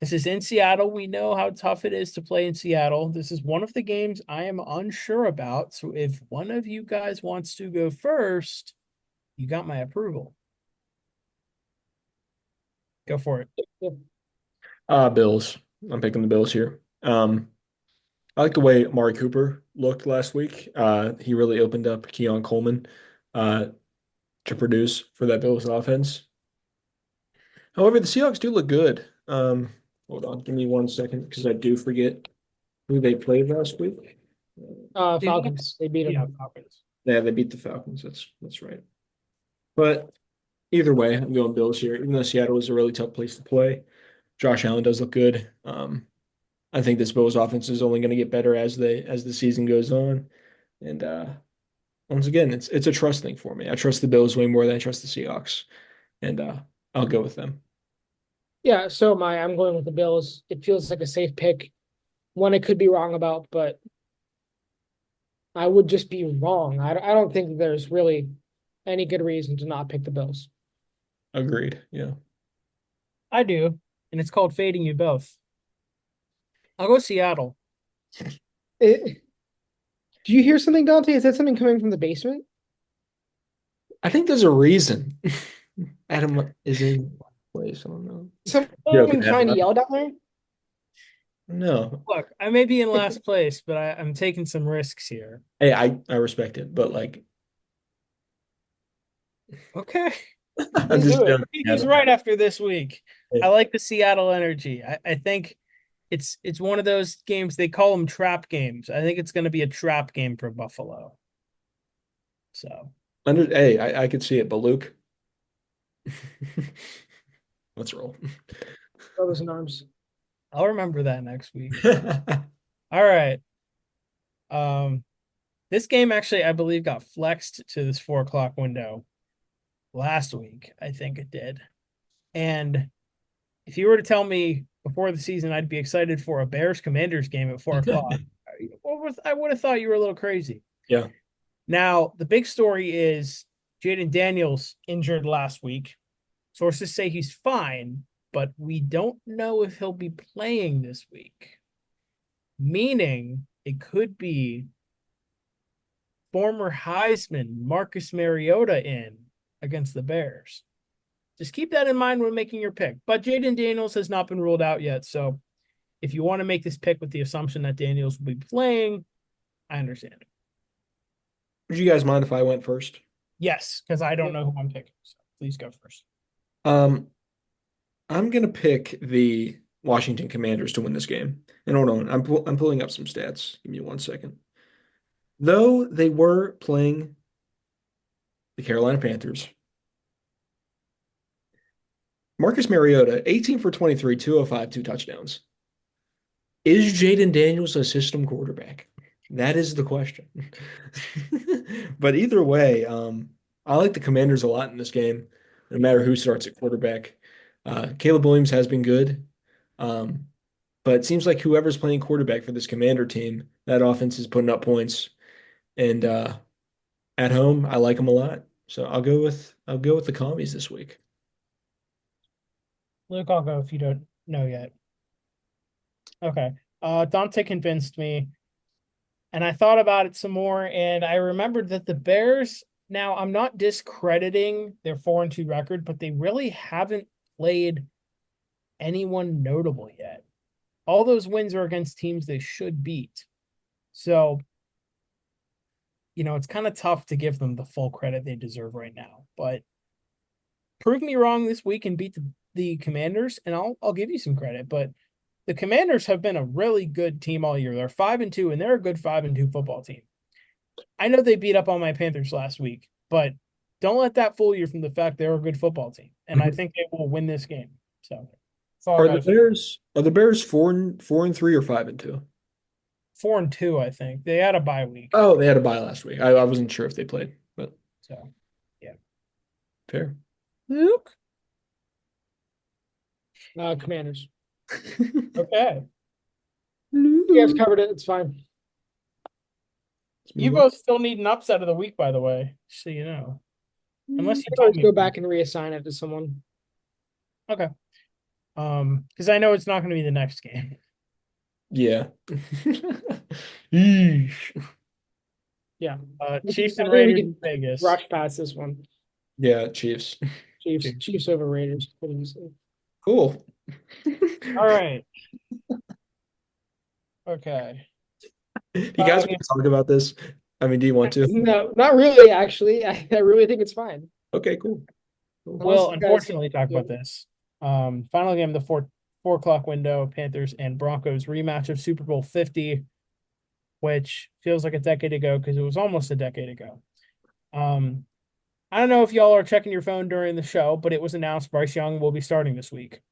This is in Seattle. We know how tough it is to play in Seattle. This is one of the games I am unsure about. So if one of you guys wants to go first, you got my approval. Go for it. Bills. I'm picking the Bills here. I like the way Amari Cooper looked last week. He really opened up Keon Coleman uh, to produce for that Bills offense. However, the Seahawks do look good. Hold on, give me 1 second because I do forget who they played last week. Falcons. They beat Yeah, them. Falcons. Yeah, they beat the Falcons. That's right. But either way, I'm going Bills here. Even though Seattle is a really tough place to play, Josh Allen does look good. I think this Bills offense is only going to get better as the season goes on. And once again, it's a trust thing for me. I trust the Bills way more than I trust the Seahawks, and I'll go with them. Yeah, so I'm going with the Bills. It feels like a safe pick. One I could be wrong about, but I would just be wrong. I don't think there's really any good reason to not pick the Bills. Agreed. Yeah. I do, and it's called fading you both. I'll go Seattle. Do you hear something, Dante? Is that something coming from the basement? I think there's a reason Adam is in place. I don't know. Someone Joking, trying to Adam. yell down there? No. Look, I may be in last place, but I'm taking some risks here. Hey, I respect it, but like Okay. I'm Let's just do it. joking, He's Adam. right after this week. Hey, I like the Seattle energy. I think it's one of those games they call them trap games. I think it's going to be a trap game for Buffalo. So I could see it, but Luke, let's roll. Brothers in arms. I'll remember that next week. All right. Um, this game actually, I believe, got flexed to this 4 o'clock window last week. I think it did. And if you were to tell me before the season I'd be excited for a Bears Commanders game at 4 o'clock, I would have thought you were a little crazy. Yeah. Now, the big story is Jaden Daniels injured last week. Sources say he's fine, but we don't know if he'll be playing this week. Meaning it could be former Heisman Marcus Mariota in against the Bears. Just keep that in mind when making your pick. But Jaden Daniels has not been ruled out yet. So if you want to make this pick with the assumption that Daniels will be playing, I understand. Would you guys mind if I went first? Yes, because I don't know who I'm picking. So please go first. Um, I'm gonna pick the Washington Commanders to win this game. And hold on, I'm pulling up some stats. Give me 1 second. Though they were playing the Carolina Panthers, Marcus Mariota, 18 for 23, 205, 2 touchdowns. Is Jaden Daniels a system quarterback? That is the question. But either way, I like the Commanders a lot in this game, no matter who starts at quarterback. Caleb Williams has been good, um, but it seems like whoever's playing quarterback for this Commander team, that offense is putting up points. And at home, I like them a lot. So I'll go with the Commies this week. Luke, I'll go if you don't know yet. Okay. Dante convinced me, and I thought about it some more, and I remembered that the Bears. Now, I'm not discrediting their 4-2 record, but they really haven't played anyone notable yet. All those wins are against teams they should beat. So, it's kind of tough to give them the full credit they deserve right now. But prove me wrong this week and beat the Commanders, and I'll give you some credit. But the Commanders have been a really good team all year. They're 5-2, and they're a good 5-2 football team. I know they beat up on my Panthers last week, but don't let that fool you from the fact they're a good football team. And I think they will win this game. So that's all I Are got the to say. Bears 4-3 or 5-2? 4-2, I think. They had a bye week. Oh, they had a bye last week. I wasn't sure if they played, but So, yeah. fair. Luke? Commanders. Okay. You guys covered it. It's fine. Let's You move on. both still need an upset of the week, by the way, so you know. Unless you I can told always me. go back and reassign it to someone. Okay. Because I know it's not going to be the next game. Yeah. Yeesh. Yeah. Chiefs I and think we Raiders in can Vegas. rush past this one. Yeah, Chiefs. Chiefs over Raiders. What do you say? Cool. All right. Okay. Do you guys want to talk about this? I mean, do you want to? No, not really, actually. I really think it's fine. Okay, cool. Cool. Unless We'll you guys- unfortunately talk about this. Final game of the 4 o'clock window, Panthers and Broncos rematch of Super Bowl 50, which feels like a decade ago because it was almost a decade ago. I don't know if y'all are checking your phone during the show, but it was announced Bryce Young will be starting this week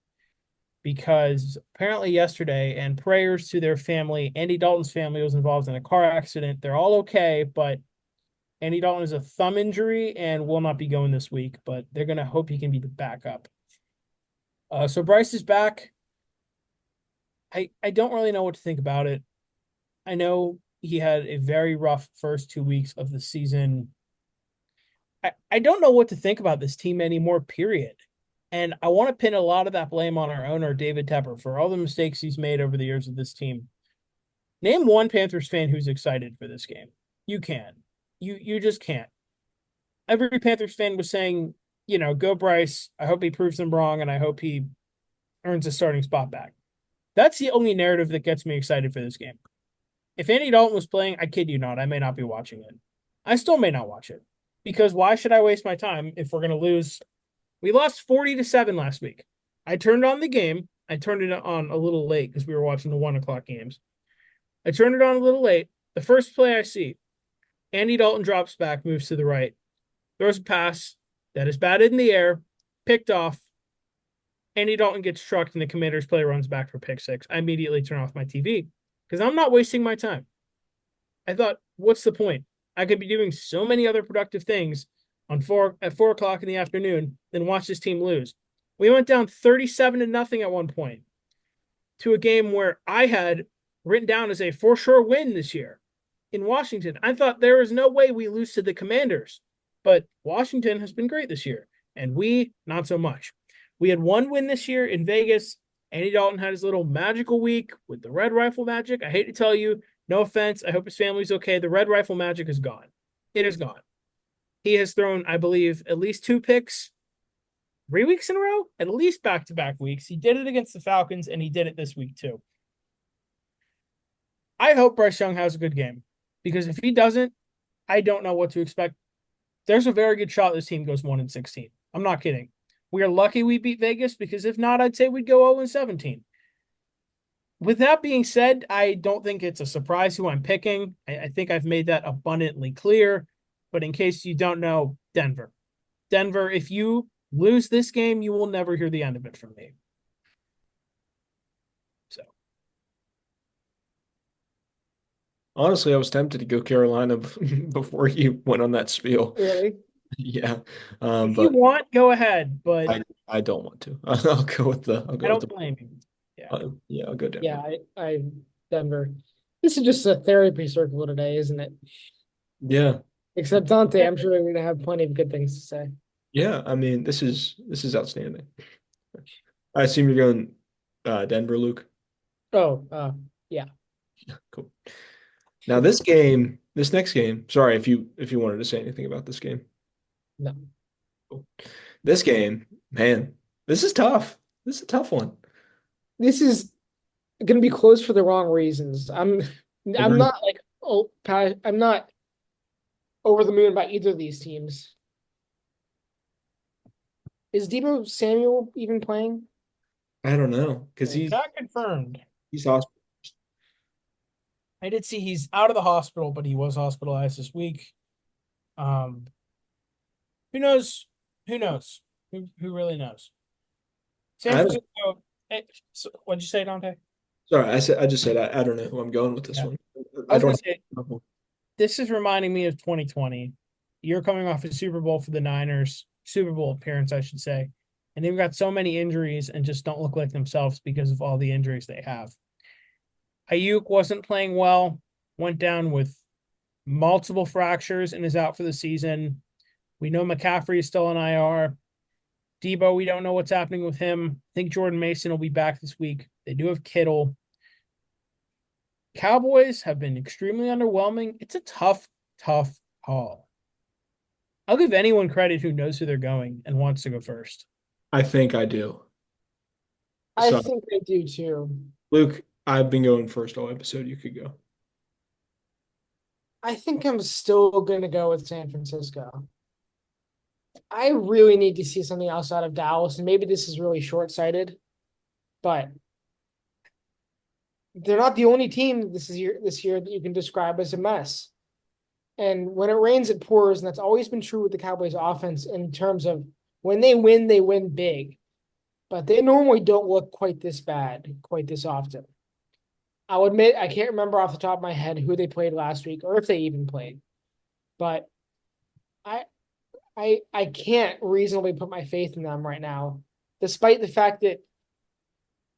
because apparently yesterday, and prayers to their family, Andy Dalton's family was involved in a car accident. They're all okay, but Andy Dalton has a thumb injury and will not be going this week, but they're going to hope he can be the backup. So Bryce is back. I don't really know what to think about it. I know he had a very rough first 2 weeks of the season. I don't know what to think about this team anymore, period. And I want to pin a lot of that blame on our owner, David Tepper, for all the mistakes he's made over the years of this team. Name one Panthers fan who's excited for this game. You can. You just can't. Every Panthers fan was saying, go Bryce. I hope he proves them wrong, and I hope he earns a starting spot back. That's the only narrative that gets me excited for this game. If Andy Dalton was playing, I kid you not, I may not be watching it. I still may not watch it. Because why should I waste my time if we're going to lose? We lost 40-7 last week. I turned on the game. I turned it on a little late because we were watching the 1 o'clock games. I turned it on a little late. The first play I see, Andy Dalton drops back, moves to the right, throws a pass that is batted in the air, picked off. Andy Dalton gets trucked, and the Commanders player runs back for pick six. I immediately turn off my TV because I'm not wasting my time. I thought, what's the point? I could be doing so many other productive things at 4 o'clock in the afternoon than watch this team lose. We went down 37-0 at one point to a game where I had written down as a for sure win this year in Washington. I thought there was no way we lose to the Commanders, but Washington has been great this year, and we not so much. We had one win this year in Vegas. Andy Dalton had his little magical week with the Red Rifle magic. I hate to tell you, no offense. I hope his family's okay. The Red Rifle magic is gone. It is gone. He has thrown, I believe, at least 2 picks 3 weeks in a row, at least back-to-back weeks. He did it against the Falcons, and he did it this week too. I hope Bryce Young has a good game because if he doesn't, I don't know what to expect. There's a very good shot this team goes 1-16. I'm not kidding. We are lucky we beat Vegas because if not, I'd say we'd go 0-17. With that being said, I don't think it's a surprise who I'm picking. I think I've made that abundantly clear. But in case you don't know, Denver. Denver, if you lose this game, you will never hear the end of it from me. So, Honestly, I was tempted to go Carolina before you went on that spiel. Really? Yeah. if But you want, go ahead. But I don't want to. I'll go with the I don't blame you. Yeah. yeah, I'll go Denver. Yeah, I Denver. This is just a therapy circle today, isn't it? Yeah. Except Dante, I'm sure we're gonna have plenty of good things to say. Yeah, I mean, this is outstanding. I assume you're going Denver, Luke. Oh, yeah. Cool. Now this next game, sorry if you wanted to say anything about this game. No. Cool. This game, man, this is tough. This is a tough one. This is gonna be close for the wrong reasons. I'm Agreed. not like I'm not over the moon about either of these teams. Is Debo Samuel even playing? I don't know because Not confirmed. he's hospital. I did see he's out of the hospital, but he was hospitalized this week. Who knows? Who knows? Who really knows? San I don't- Francisco. So what'd you say, Dante? Sorry, I just said I don't know who I'm going with this Yeah. one. I I was gonna don't. say this is reminding me of 2020. You're coming off a Super Bowl for the Niners, Super Bowl appearance, I should say. And they've got so many injuries and just don't look like themselves because of all the injuries they have. Ayuk wasn't playing well, went down with multiple fractures and is out for the season. We know McCaffrey is still on IR. Debo, we don't know what's happening with him. I think Jordan Mason will be back this week. They do have Kittle. Cowboys have been extremely underwhelming. It's a tough, tough call. I'll give anyone credit who knows who they're going and wants to go first. I think I do. I So, think they do too. Luke, I've been going first all episode. You could go. I think I'm still going to go with San Francisco. I really need to see something outside of Dallas, and maybe this is really short-sighted, but they're not the only team this year that you can describe as a mess. And when it rains, it pours, and that's always been true with the Cowboys offense in terms of when they win big. But they normally don't look quite this bad, quite this often. I'll admit I can't remember off the top of my head who they played last week or if they even played. But I I can't reasonably put my faith in them right now, despite the fact that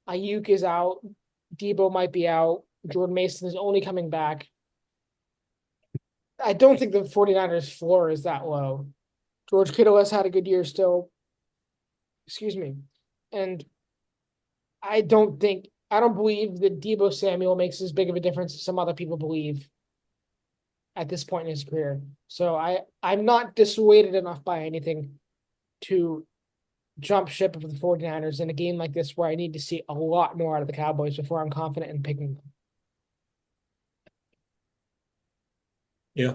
Ayuk is out, Debo might be out, Jordan Mason is only coming back. I don't think the 49ers floor is that low. George Kittle has had a good year still. Excuse me. And I don't believe that Debo Samuel makes as big of a difference as some other people believe at this point in his career. So I'm not dissuaded enough by anything to jump ship of the 49ers in a game like this where I need to see a lot more out of the Cowboys before I'm confident in picking them. Yeah.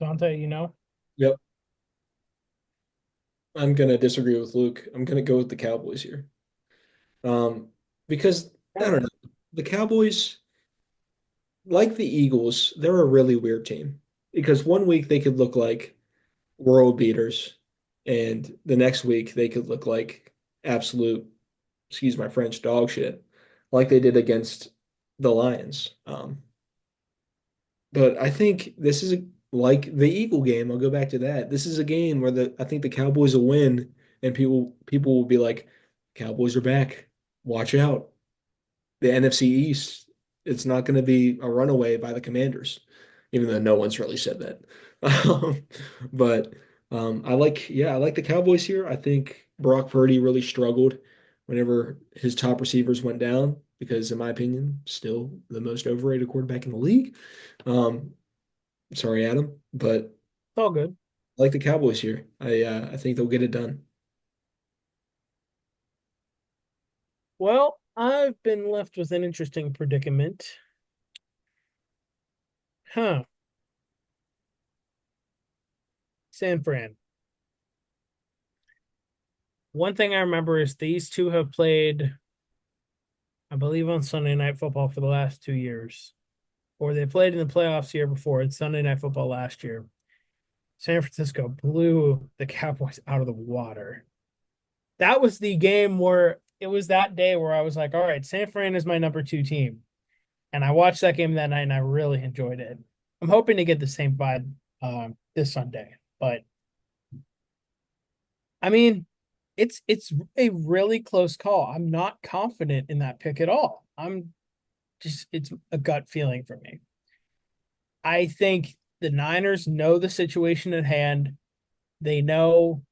Dante, you know? Yep. I'm gonna disagree with Luke. I'm gonna go with the Cowboys here. Um, because I don't know. The Cowboys, like the Eagles, they're a really weird team. Because one week they could look like world beaters, and the next week they could look like absolute, excuse my French, dog shit, like they did against the Lions. But I think this is like the Eagle game. I'll go back to that. This is a game where I think the Cowboys will win, and people will be like, Cowboys are back. Watch out. The NFC East, it's not going to be a runaway by the Commanders, even though no one's really said that. Um, but I like the Cowboys here. I think Brock Purdy really struggled whenever his top receivers went down because, in my opinion, still the most overrated quarterback in the league. Um, sorry, Adam, but It's all good. I like the Cowboys here. I think they'll get it done. Well, I've been left with an interesting predicament. Huh. San Fran. One thing I remember is these two have played, I believe, on Sunday Night Football for the last 2 years. Or they played in the playoffs the year before. It's Sunday Night Football last year. San Francisco blew the Cowboys out of the water. That was the game where it was that day where I was like, all right, San Fran is my number two team. And I watched that game that night and I really enjoyed it. I'm hoping to get the same vibe this Sunday. But I mean, it's a really close call. I'm not confident in that pick at all. I'm just it's a gut feeling for me. I think the Niners know the situation at hand. They know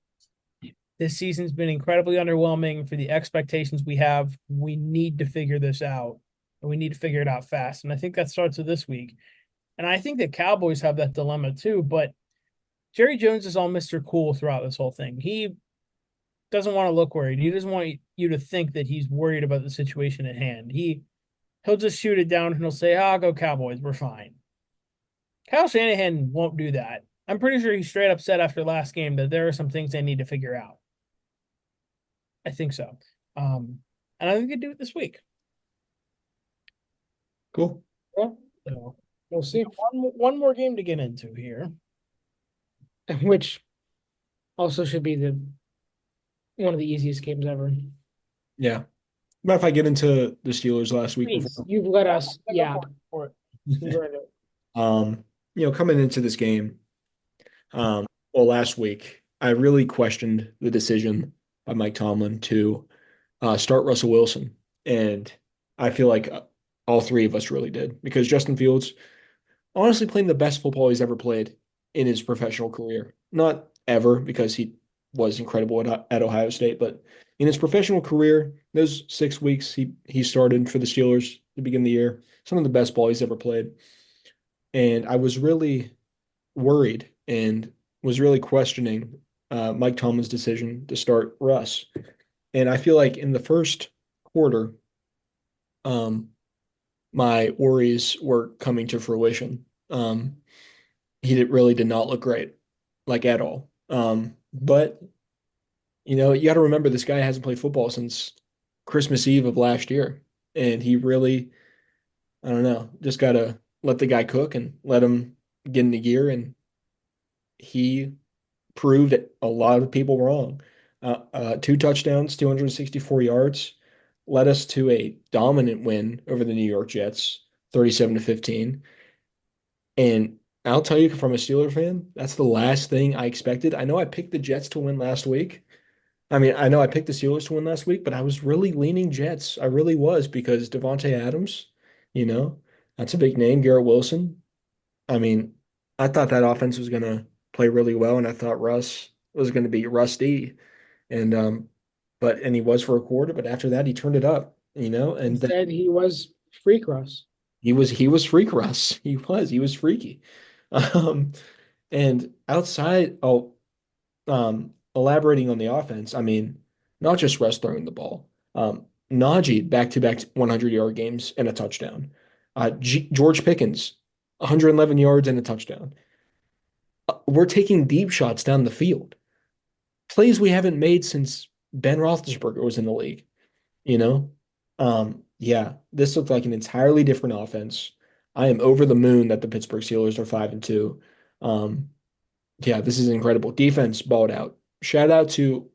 this season's been incredibly underwhelming for the expectations we have. We need to figure this out, and we need to figure it out fast. And I think that starts with this week. And I think the Cowboys have that dilemma too. But Jerry Jones is all Mr. Cool throughout this whole thing. He doesn't want to look worried. He doesn't want you to think that he's worried about the situation at hand. He'll just shoot it down and he'll say, "Ah, go Cowboys, we're fine." Kyle Shanahan won't do that. I'm pretty sure he straight up said after last game that there are some things they need to figure out. I think so. And I think we could do it this week. Cool. Yeah, So we'll see. one more game to get into here. Which also should be the one of the easiest games ever. Yeah. Mind if I get into the Steelers last week Please, before? you've let us yap. For it. You've earned it. Um, Coming into this game, well, last week, I really questioned the decision by Mike Tomlin to start Russell Wilson. And I feel like all three of us really did because Justin Fields honestly playing the best football he's ever played in his professional career. Not ever because he was incredible at Ohio State, but in his professional career, those 6 weeks he started for the Steelers to begin the year, some of the best ball he's ever played. And I was really worried and was really questioning Mike Tomlin's decision to start Russ. And I feel like in the first quarter, um, my worries were coming to fruition. Really did not look great, like at all. But you got to remember this guy hasn't played football since Christmas Eve of last year, and he really, I don't know, just got to let the guy cook and let him get into gear, and he proved a lot of people wrong. Two touchdowns, 264 yards, led us to a dominant win over the New York Jets, 37-15. And I'll tell you from a Steeler fan, that's the last thing I expected. I know I picked the Jets to win last week. I mean, I know I picked the Steelers to win last week, but I was really leaning Jets. I really was because Devontae Adams, you know, that's a big name. Garrett Wilson. I mean, I thought that offense was going to play really well, and I thought Russ was going to be rusty, and and he was for a quarter, but after that he turned it up, and then Instead, he was freak Russ. he was freak Russ. He was freaky. Um, and outside, elaborating on the offense, I mean, not just Russ throwing the ball. Najee back-to-back 100-yard games and a touchdown. George Pickens, 111 yards and a touchdown. We're taking deep shots down the field. Plays we haven't made since Ben Roethlisberger was in the league, you know? Yeah, this looked like an entirely different offense. I am over the moon that the Pittsburgh Steelers are 5-2. Um, yeah, this is incredible. Defense balled out. Shout out to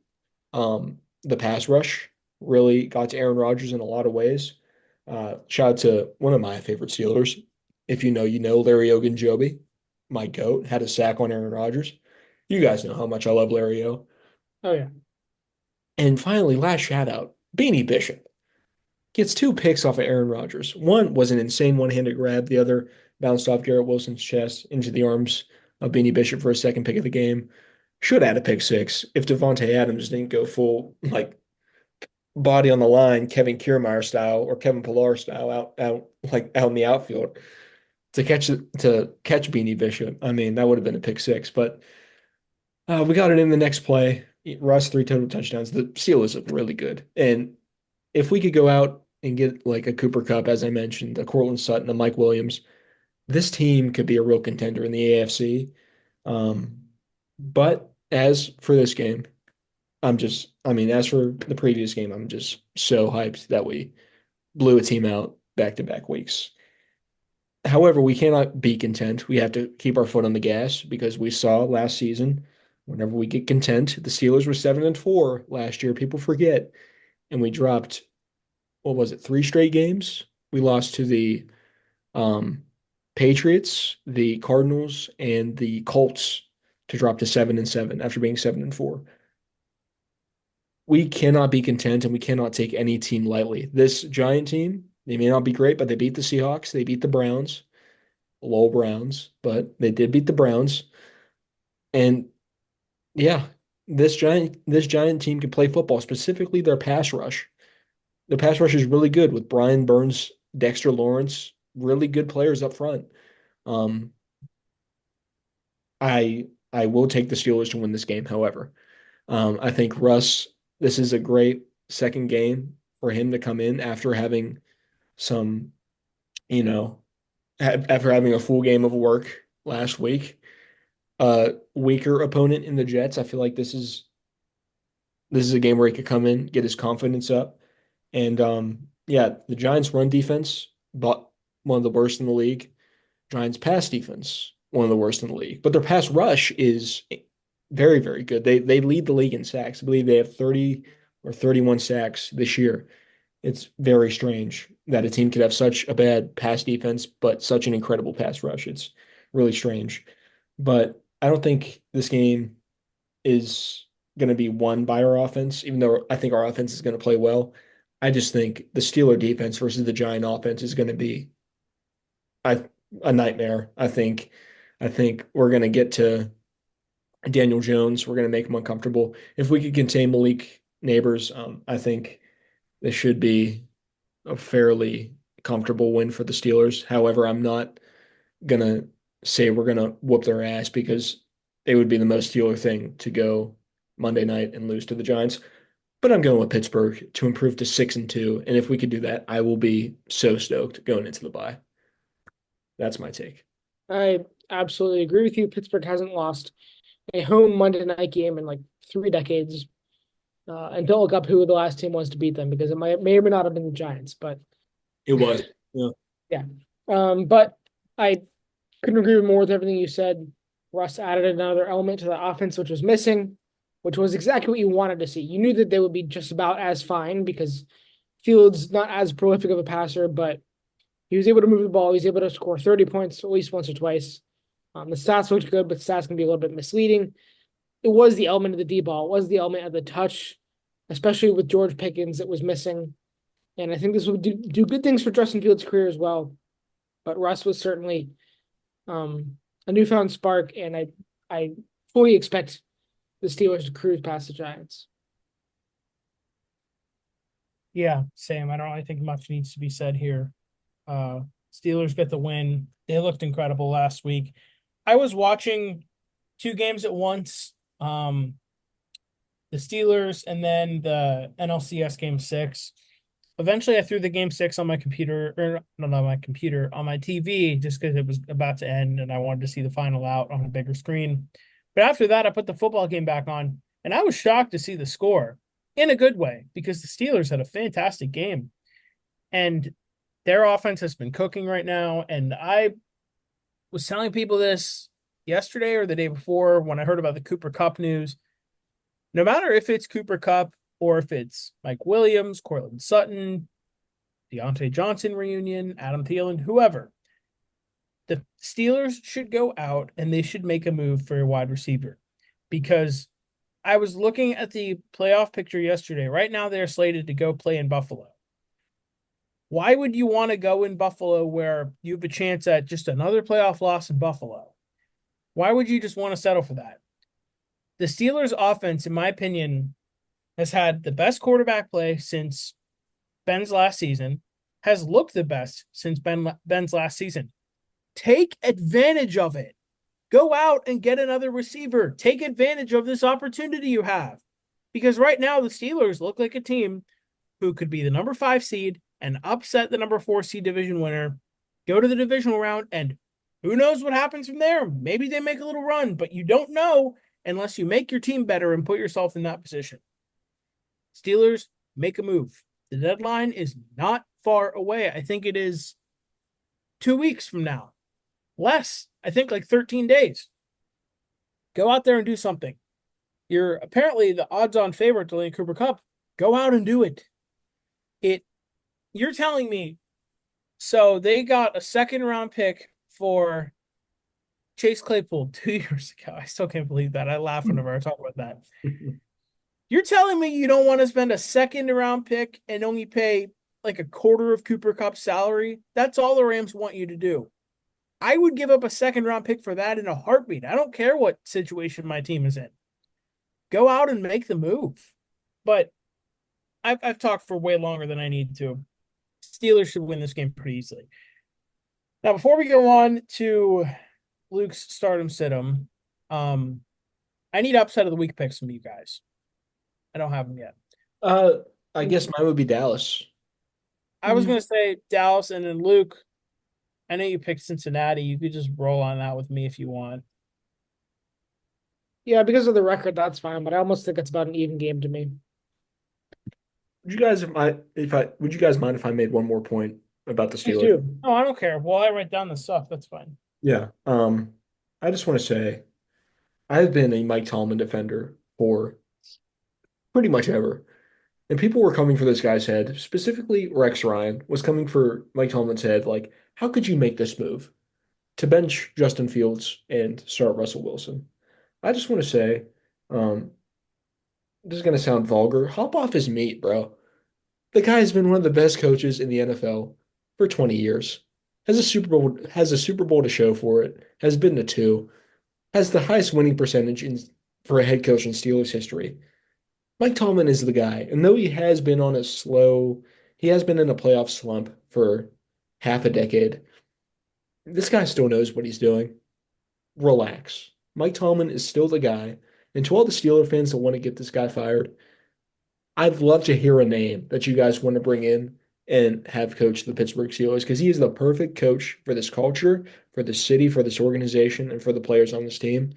the pass rush. Really got to Aaron Rodgers in a lot of ways. Shout out to one of my favorite Steelers. If you know, you know Larry Ogunjobi, my GOAT, had a sack on Aaron Rodgers. You guys know how much I love Larry O. Oh yeah. And finally, last shout out, Beanie Bishop gets two picks off of Aaron Rodgers. One was an insane one-handed grab. The other bounced off Garrett Wilson's chest into the arms of Beanie Bishop for a second pick of the game. Should add a pick six if Devontae Adams didn't go full like body on the line, Kevin Kiermaier style or Kevin Pillar style out in the outfield to catch Beanie Bishop. I mean, that would have been a pick six, but we got it in the next play. Russ, three total touchdowns. The Steelers look really good. And if we could go out and get like a Cooper Kupp, as I mentioned, a Cortland Sutton, a Mike Williams, this team could be a real contender in the AFC. Um, but as for this game, as for the previous game, I'm just so hyped that we blew a team out back to back weeks. However, we cannot be content. We have to keep our foot on the gas because we saw last season, whenever we get content, the Steelers were 7-4 last year. People forget. And we dropped, what was it, three straight games? We lost to the um, Patriots, the Cardinals, and the Colts to drop to 7-7 after being 7-4. We cannot be content and we cannot take any team lightly. This Giant team, they may not be great, but they beat the Seahawks, they beat the Browns, low Browns, but they did beat the Browns. And yeah, this giant team can play football, specifically their pass rush. Their pass rush is really good with Brian Burns, Dexter Lawrence, really good players up front. Um, I will take the Steelers to win this game, however. I think Russ, this is a great second game for him to come in after having some, you know, after having a full game of work last week. Weaker opponent in the Jets. I feel like this is a game where he could come in, get his confidence up. And yeah, the Giants run defense, but one of the worst in the league. Giants pass defense, one of the worst in the league. But their pass rush is very, very good. They lead the league in sacks. I believe they have 30 or 31 sacks this year. It's very strange that a team could have such a bad pass defense, but such an incredible pass rush. It's really strange. But I don't think this game is going to be won by our offense, even though I think our offense is going to play well. I just think the Steeler defense versus the Giant offense is going to be a, a nightmare. I think we're going to get to Daniel Jones. We're going to make him uncomfortable. If we could contain Malik Neighbors, I think this should be a fairly comfortable win for the Steelers. However, I'm not gonna say we're gonna whoop their ass because it would be the most Steeler thing to go Monday night and lose to the Giants. But I'm going with Pittsburgh to improve to 6-2. And if we could do that, I will be so stoked going into the bye. That's my take. I absolutely agree with you. Pittsburgh hasn't lost a home Monday night game in like 3 decades. And don't look up who the last team was to beat them because it may or may not have been the Giants, but It was. Yeah. yeah. But I couldn't agree more with everything you said. Russ added another element to the offense, which was missing, which was exactly what you wanted to see. You knew that they would be just about as fine because Fields not as prolific of a passer, but he was able to move the ball. He was able to score 30 points at least once or twice. The stats looked good, but stats can be a little bit misleading. It was the element of the D ball, it was the element of the touch, especially with George Pickens that was missing. And I think this would do good things for Justin Fields' career as well. But Russ was certainly a newfound spark, and I fully expect the Steelers to cruise past the Giants. Yeah, same. I don't really think much needs to be said here. Steelers get the win. They looked incredible last week. I was watching two games at once. The Steelers and then the NLCS game 6. Eventually I threw the game 6 on my computer, or not on my computer, on my TV, just because it was about to end and I wanted to see the final out on a bigger screen. But after that, I put the football game back on, and I was shocked to see the score in a good way because the Steelers had a fantastic game. And their offense has been cooking right now. And I was telling people this yesterday or the day before when I heard about the Cooper Kupp news. No matter if it's Cooper Kupp or if it's Mike Williams, Cortland Sutton, Deontay Johnson reunion, Adam Thielen, whoever, the Steelers should go out and they should make a move for a wide receiver. Because I was looking at the playoff picture yesterday. Right now, they're slated to go play in Buffalo. Why would you want to go in Buffalo where you have a chance at just another playoff loss in Buffalo? Why would you just want to settle for that? The Steelers' offense, in my opinion, has had the best quarterback play since Ben's last season, has looked the best since Ben's last season. Take advantage of it. Go out and get another receiver. Take advantage of this opportunity you have. Because right now, the Steelers look like a team who could be the number 5 seed and upset the number 4 seed division winner, go to the divisional round, and who knows what happens from there? Maybe they make a little run, but you don't know unless you make your team better and put yourself in that position. Steelers, make a move. The deadline is not far away. I think it is 2 weeks from now. Less. I think like 13 days. Go out there and do something. You're apparently the odds-on favorite to land Cooper Kupp. Go out and do it. You're telling me, so they got a second-round pick for Chase Claypool 2 years ago. I still can't believe that. I laugh whenever I talk about that. You're telling me you don't want to spend a second-round pick and only pay like a quarter of Cooper Kupp's salary? That's all the Rams want you to do. I would give up a second-round pick for that in a heartbeat. I don't care what situation my team is in. Go out and make the move. But I've talked for way longer than I need to. Steelers should win this game pretty easily. Now, before we go on to Luke's stardom situm, I need upset of the week picks from you guys. I don't have them yet. I guess mine would be Dallas. I was going to say Dallas, and then Luke, I know you picked Cincinnati. You could just roll on that with me if you want. Yeah, because of the record, that's fine, but I almost think it's about an even game to me. Would you guys would you guys mind if I made one more point about the Please Steelers? do. Oh, I don't care. Well, I write down the stuff. That's fine. Yeah. I just want to say I've been a Mike Tomlin defender for pretty much ever. And people were coming for this guy's head, specifically Rex Ryan was coming for Mike Tomlin's head. Like, how could you make this move to bench Justin Fields and start Russell Wilson? I just want to say, um, this is going to sound vulgar. Hop off his meat, bro. The guy has been one of the best coaches in the NFL for 20 years. Has a Super Bowl to show for it. Has been to two. Has the highest winning percentage for a head coach in Steelers history. Mike Tomlin is the guy. And though he has been in a playoff slump for half a decade. This guy still knows what he's doing. Relax. Mike Tomlin is still the guy. And to all the Steeler fans that want to get this guy fired, I'd love to hear a name that you guys want to bring in and have coach the Pittsburgh Steelers because he is the perfect coach for this culture, for this city, for this organization, and for the players on this team.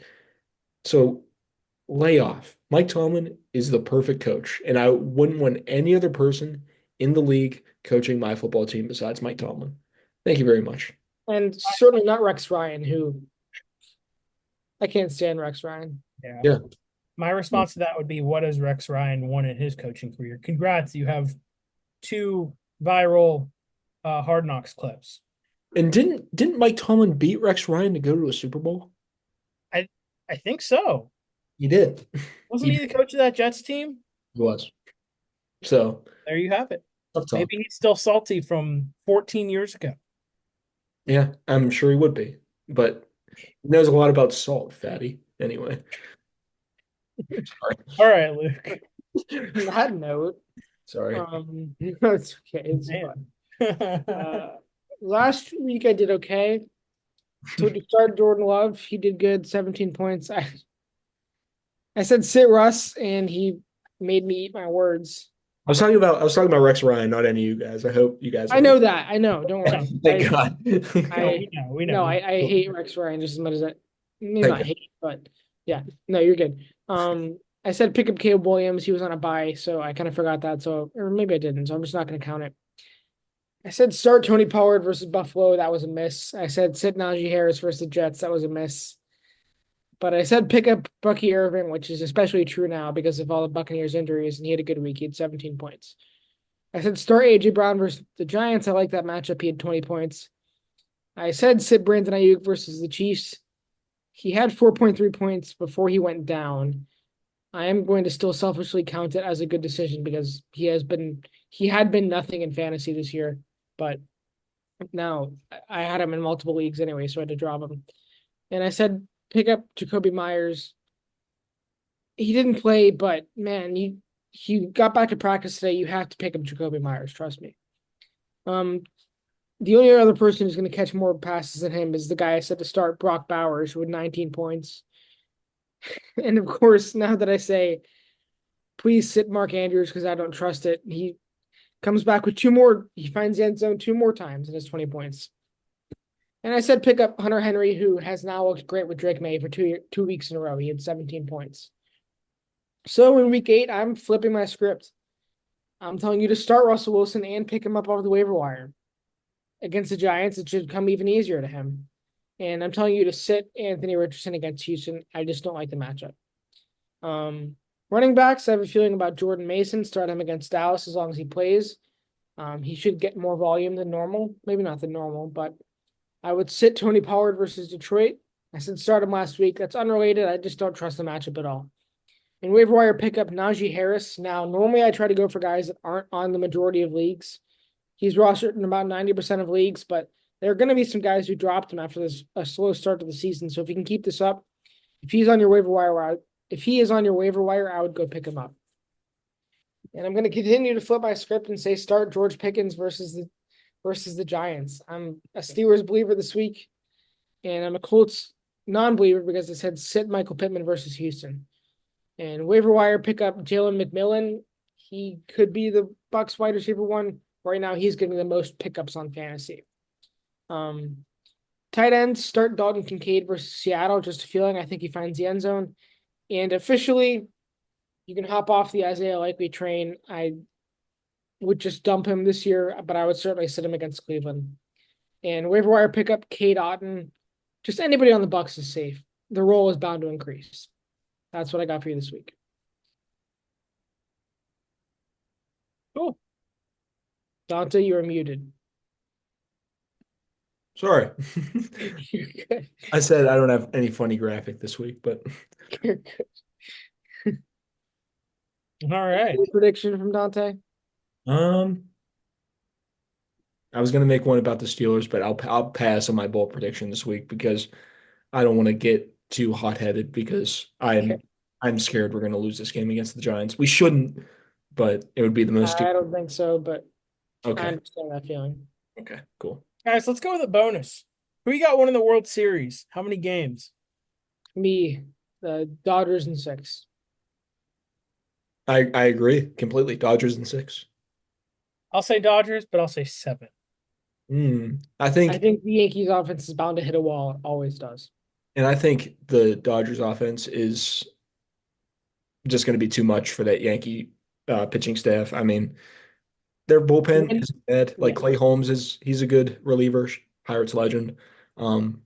So lay off. Mike Tomlin is the perfect coach, and I wouldn't want any other person in the league coaching my football team besides Mike Tomlin. Thank you very much. And certainly not Rex Ryan, who I can't stand Rex Ryan. Yeah. Yeah. My response to that would be, what has Rex Ryan won in his coaching career? Congrats, you have 2 viral Hard Knocks clips. And didn't Mike Tomlin beat Rex Ryan to go to a Super Bowl? I think so. He did. Wasn't he the coach of that Jets team? He was. So There you have it. tough talk. Maybe he's still salty from 14 years ago. Yeah, I'm sure he would be. But he knows a lot about salt, fatty. Anyway. Sorry. All right, Luke. On that note, Sorry. it's okay. It's fine. Last week I did okay. So to start Jordan Love, he did good, 17 points. I said sit Russ, and he made me eat my words. I was talking about Rex Ryan, not any of you guys. I hope you guys. I know that. I know. Don't worry. Thank God. We know. No, I hate Rex Ryan just as much as I maybe Thank not you. hate, but yeah. No, you're good. I said pick up Caleb Williams. He was on a bye, so I kind of forgot that. So, or maybe I didn't. So I'm just not going to count it. I said start Tony Pollard versus Buffalo. That was a miss. I said sit Najee Harris versus the Jets. That was a miss. But I said pick up Bucky Irving, which is especially true now because of all the Buccaneers injuries, and he had a good week. He had 17 points. I said start AJ Brown versus the Giants. I like that matchup. He had 20 points. I said sit Brandon Ayuk versus the Chiefs. He had 4.3 points before he went down. I am going to still selfishly count it as a good decision because he had been nothing in fantasy this year, but now I had him in multiple leagues anyway, so I had to drop him. And I said pick up Jacoby Myers. He didn't play, but man, he got back to practice today. You have to pick up Jacoby Myers, trust me. The only other person who's going to catch more passes than him is the guy I said to start, Brock Bowers, who had 19 points. And of course, now that I say, please sit Mark Andrews because I don't trust it, he comes back with 2 more. He finds the end zone 2 more times and has 20 points. And I said pick up Hunter Henry, who has now looked great with Drake May for 2 weeks in a row. He had 17 points. So in week 8, I'm flipping my script. I'm telling you to start Russell Wilson and pick him up off the waiver wire. Against the Giants, it should come even easier to him. And I'm telling you to sit Anthony Richardson against Houston. I just don't like the matchup. Running backs, I have a feeling about Jordan Mason. Start him against Dallas as long as he plays. He should get more volume than normal. Maybe not than normal, but I would sit Tony Pollard versus Detroit. I said start him last week. That's unrelated. I just don't trust the matchup at all. In waiver wire pickup, Najee Harris. Now, normally I try to go for guys that aren't on the majority of leagues. He's rostered in about 90% of leagues, but there are going to be some guys who dropped him after a slow start to the season. So if you can keep this up, if he is on your waiver wire, I would go pick him up. And I'm going to continue to flip my script and say start George Pickens versus the Giants. I'm a Steelers believer this week, and I'm a Colts non-believer because I said sit Michael Pittman versus Houston. And waiver wire pickup Jalen McMillan. He could be the Bucs wide receiver 1. Right now, he's getting the most pickups on fantasy. Tight ends, start Dalton Kincaid versus Seattle. Just a feeling. I think he finds the end zone. And officially, you can hop off the Isaiah Likely train. I would just dump him this year, but I would certainly sit him against Cleveland. And waiver wire pickup Cade Otton. Just anybody on the Bucs is safe. The role is bound to increase. That's what I got for you this week. Cool. Dante, you are muted. Sorry. You're good. I said I don't have any funny graphic this week, but You're good. All right. Prediction from Dante? um I was gonna make one about the Steelers, but I'll pass on my bold prediction this week because I don't want to get too hot-headed because Okay. I'm scared we're gonna lose this game against the Giants. We shouldn't, but it would be the most I don't think so, but I okay. understand that feeling. Okay, cool. Guys, let's go with a bonus. Who you got winning the World Series? How many games? Me, the Dodgers in 6. I agree completely. Dodgers in 6. I'll say Dodgers, but I'll say 7. I I think think the Yankees offense is bound to hit a wall. It always does. and I think the Dodgers offense is just going to be too much for that Yankee pitching staff. I mean, their bullpen When, is bad. Like yeah. Clay Holmes he's a good reliever, Pirates legend. Um,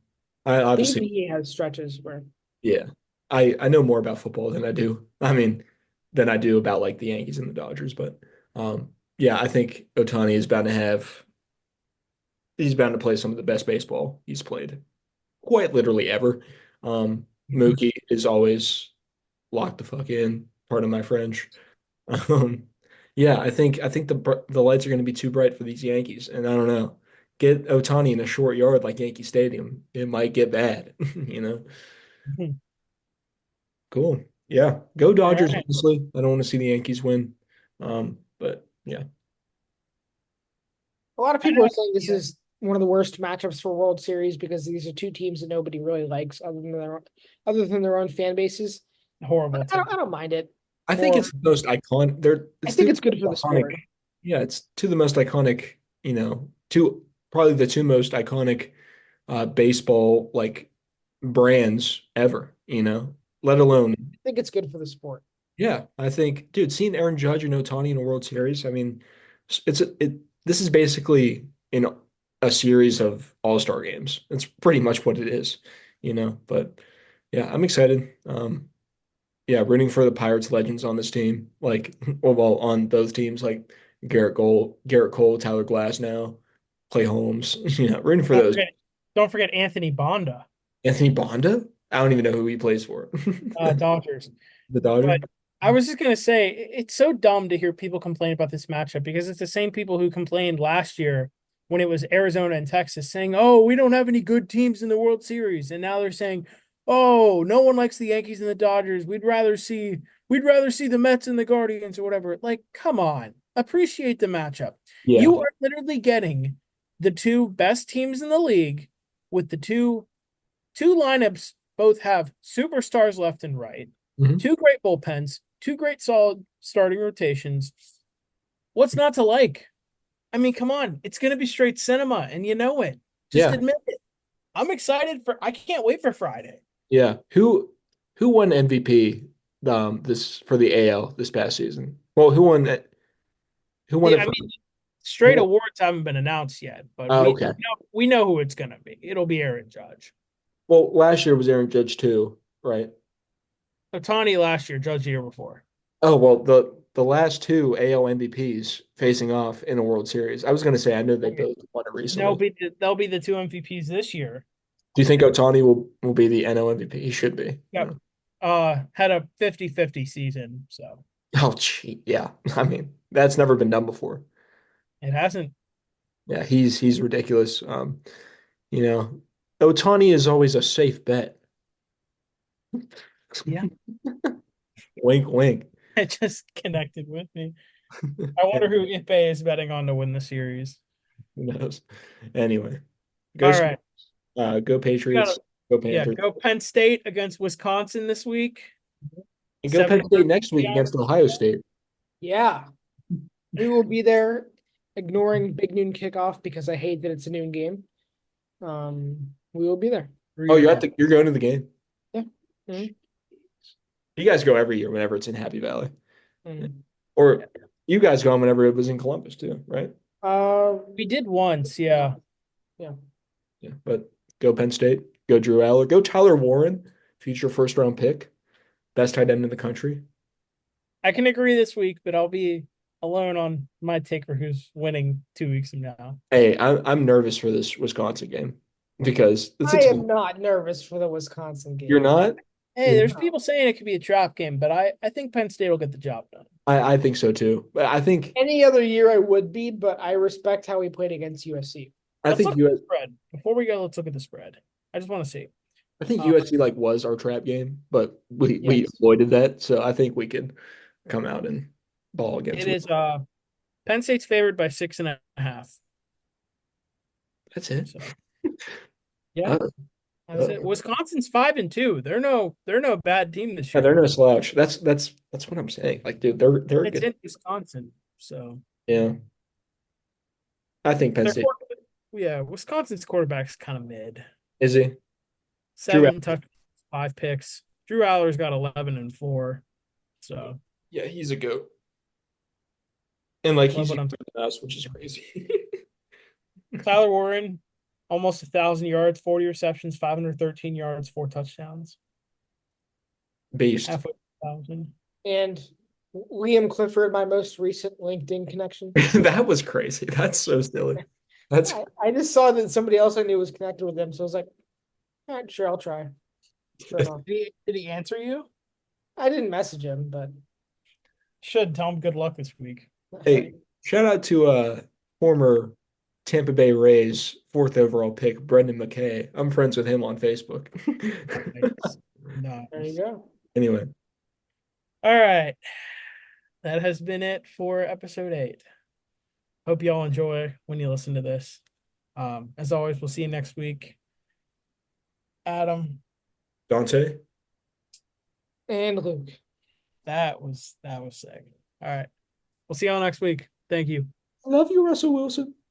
I Even obviously he has stretches where yeah. I know more about football than I do. I mean, than I do about like the Yankees and the Dodgers, but yeah, I think Otani is bound to have he's bound to play some of the best baseball he's played quite literally ever. Mookie is always locked the fuck in, pardon my French. Um, yeah, I think the lights are going to be too bright for these Yankees, and I don't know. Get Otani in a short yard like Yankee Stadium, it might get bad, you know. Cool. Yeah, go All Dodgers. right. Honestly, I don't want to see the Yankees win. But yeah, a lot of I people are have, saying this yeah, is one of the worst matchups for World Series because these are two teams that nobody really likes other than their own fan bases. horrible I team. don't mind it I think more. it's the most iconic. There, I it's think two it's good for the iconic. sport. Yeah, it's two of the most iconic. Two probably the two most iconic baseball like brands ever. Let alone I think it's good for the sport. yeah. I think, dude, seeing Aaron Judge and Ohtani in a World Series. I mean, it. This is basically a series of All-Star games. It's pretty much what it is. But yeah, I'm excited. Yeah, rooting for the Pirates legends on this team, like well, on those teams, like Garrett Cole, Tyler Glass now, Clay Holmes. Rooting for Don't those. forget, don't forget Anthony Bonda, Anthony Bonda. I don't even know who he plays for. Dodgers. The But Dodgers. I was just gonna say it's so dumb to hear people complain about this matchup because it's the same people who complained last year when it was Arizona and Texas saying, "Oh, we don't have any good teams in the World Series," and now they're saying, "Oh, no one likes the Yankees and the Dodgers. We'd rather see the Mets and the Guardians or whatever." Like, come on, appreciate the matchup. Yeah. You are literally getting the two best teams in the league with the two lineups both have superstars left and right, Mhm. two great bullpens, two great solid starting rotations. What's not to like? I mean, come on. It's going to be straight cinema, and you know it. Just Yeah. admit it. I can't wait for Friday. Yeah. Who won MVP this for the AL this past season? Well, who won Yeah, it I for mean, straight who, awards haven't been announced yet, but we okay. know we know who it's going to be. It'll be Aaron Judge. Well, last year was Aaron Judge too, right? Otani last year, Judge the year before. Oh, well, the last two AL MVPs facing off in a World Series. I was going to say I know they Okay. both won it They'll recently. be they'll be the two MVPs this year. Do you think Otani will be the NL MVP? He should be. Yep. Had a 50-50 season, so Oh, gee, yeah. I mean, that's never been done before. it hasn't. Yeah, he's ridiculous. You know, Otani is always a safe bet. Yeah. Wink, wink. It just connected with me. I wonder who Ipe is betting on to win the series. Who knows? Anyway, go All right. go We got Patriots, go yeah, Panthers, go Penn State against Wisconsin this week. and go Penn State next week 7:30 on against Ohio State. Yeah. We will be there ignoring big noon kickoff because I hate that it's a noon game. We will be there. Oh, you're going to the game. Yeah. Mhm. You guys go every year whenever it's in Happy Valley, Mhm. or you guys go whenever it was in Columbus too, right? We did once, yeah. Yeah. Yeah, but go Penn State, go Drew Aller, go Tyler Warren, future first round pick, best tight end in the country. I can agree this week, but alone on my take for who's winning 2 weeks from now. Hey, I'm nervous for this Wisconsin game because I am not nervous for the Wisconsin you're game. not. Hey, there's people saying it could be a trap game, but I think Penn State will get the job done. I think so too. But I think Any other year I would be, but I respect how he played against USC. Let's think look at the spread. Before we go, let's look at the spread. I just want to see. USC like was our trap game, but we Yes. avoided that. So I think we could come out and ball against It them. is Penn State's favored by 6.5. That's it. So yeah, that's it. Wisconsin's 5-2. They're no bad team this Yeah, year. they're no slouch. That's what I'm saying. Like, dude, they're It's good. in Wisconsin, so Yeah. I think Penn their State Wisconsin's quarterback's kind of mid. is he? Drew 7 touchdowns, 5 picks. Drew Aller's got 11-4. So Yeah, he's a goat. And like love he's what I'm us, which is crazy. Tyler Warren, almost 1,000 yards, 40 receptions, 513 yards, 4 touchdowns. Beast. Halfway to 1,000. And Liam Clifford, my most recent LinkedIn connection. That was crazy. That's so silly. That's I just saw that somebody else I knew was connected with them, so I was like, all right, sure, I'll try. Sure enough. Did he answer you? I didn't message him, but Should tell him good luck this week. hey, shout out to former Tampa Bay Rays 4th overall pick, Brendan McKay. I'm friends with him on Facebook. Nice. there you go. Anyway, All right. That has been it for episode 8. Hope you all enjoy when you listen to this. As always, we'll see you next week. Adam, Dante. And Luke. that was sick. All right. We'll see y'all next week. Thank you. I love you, Russell Wilson.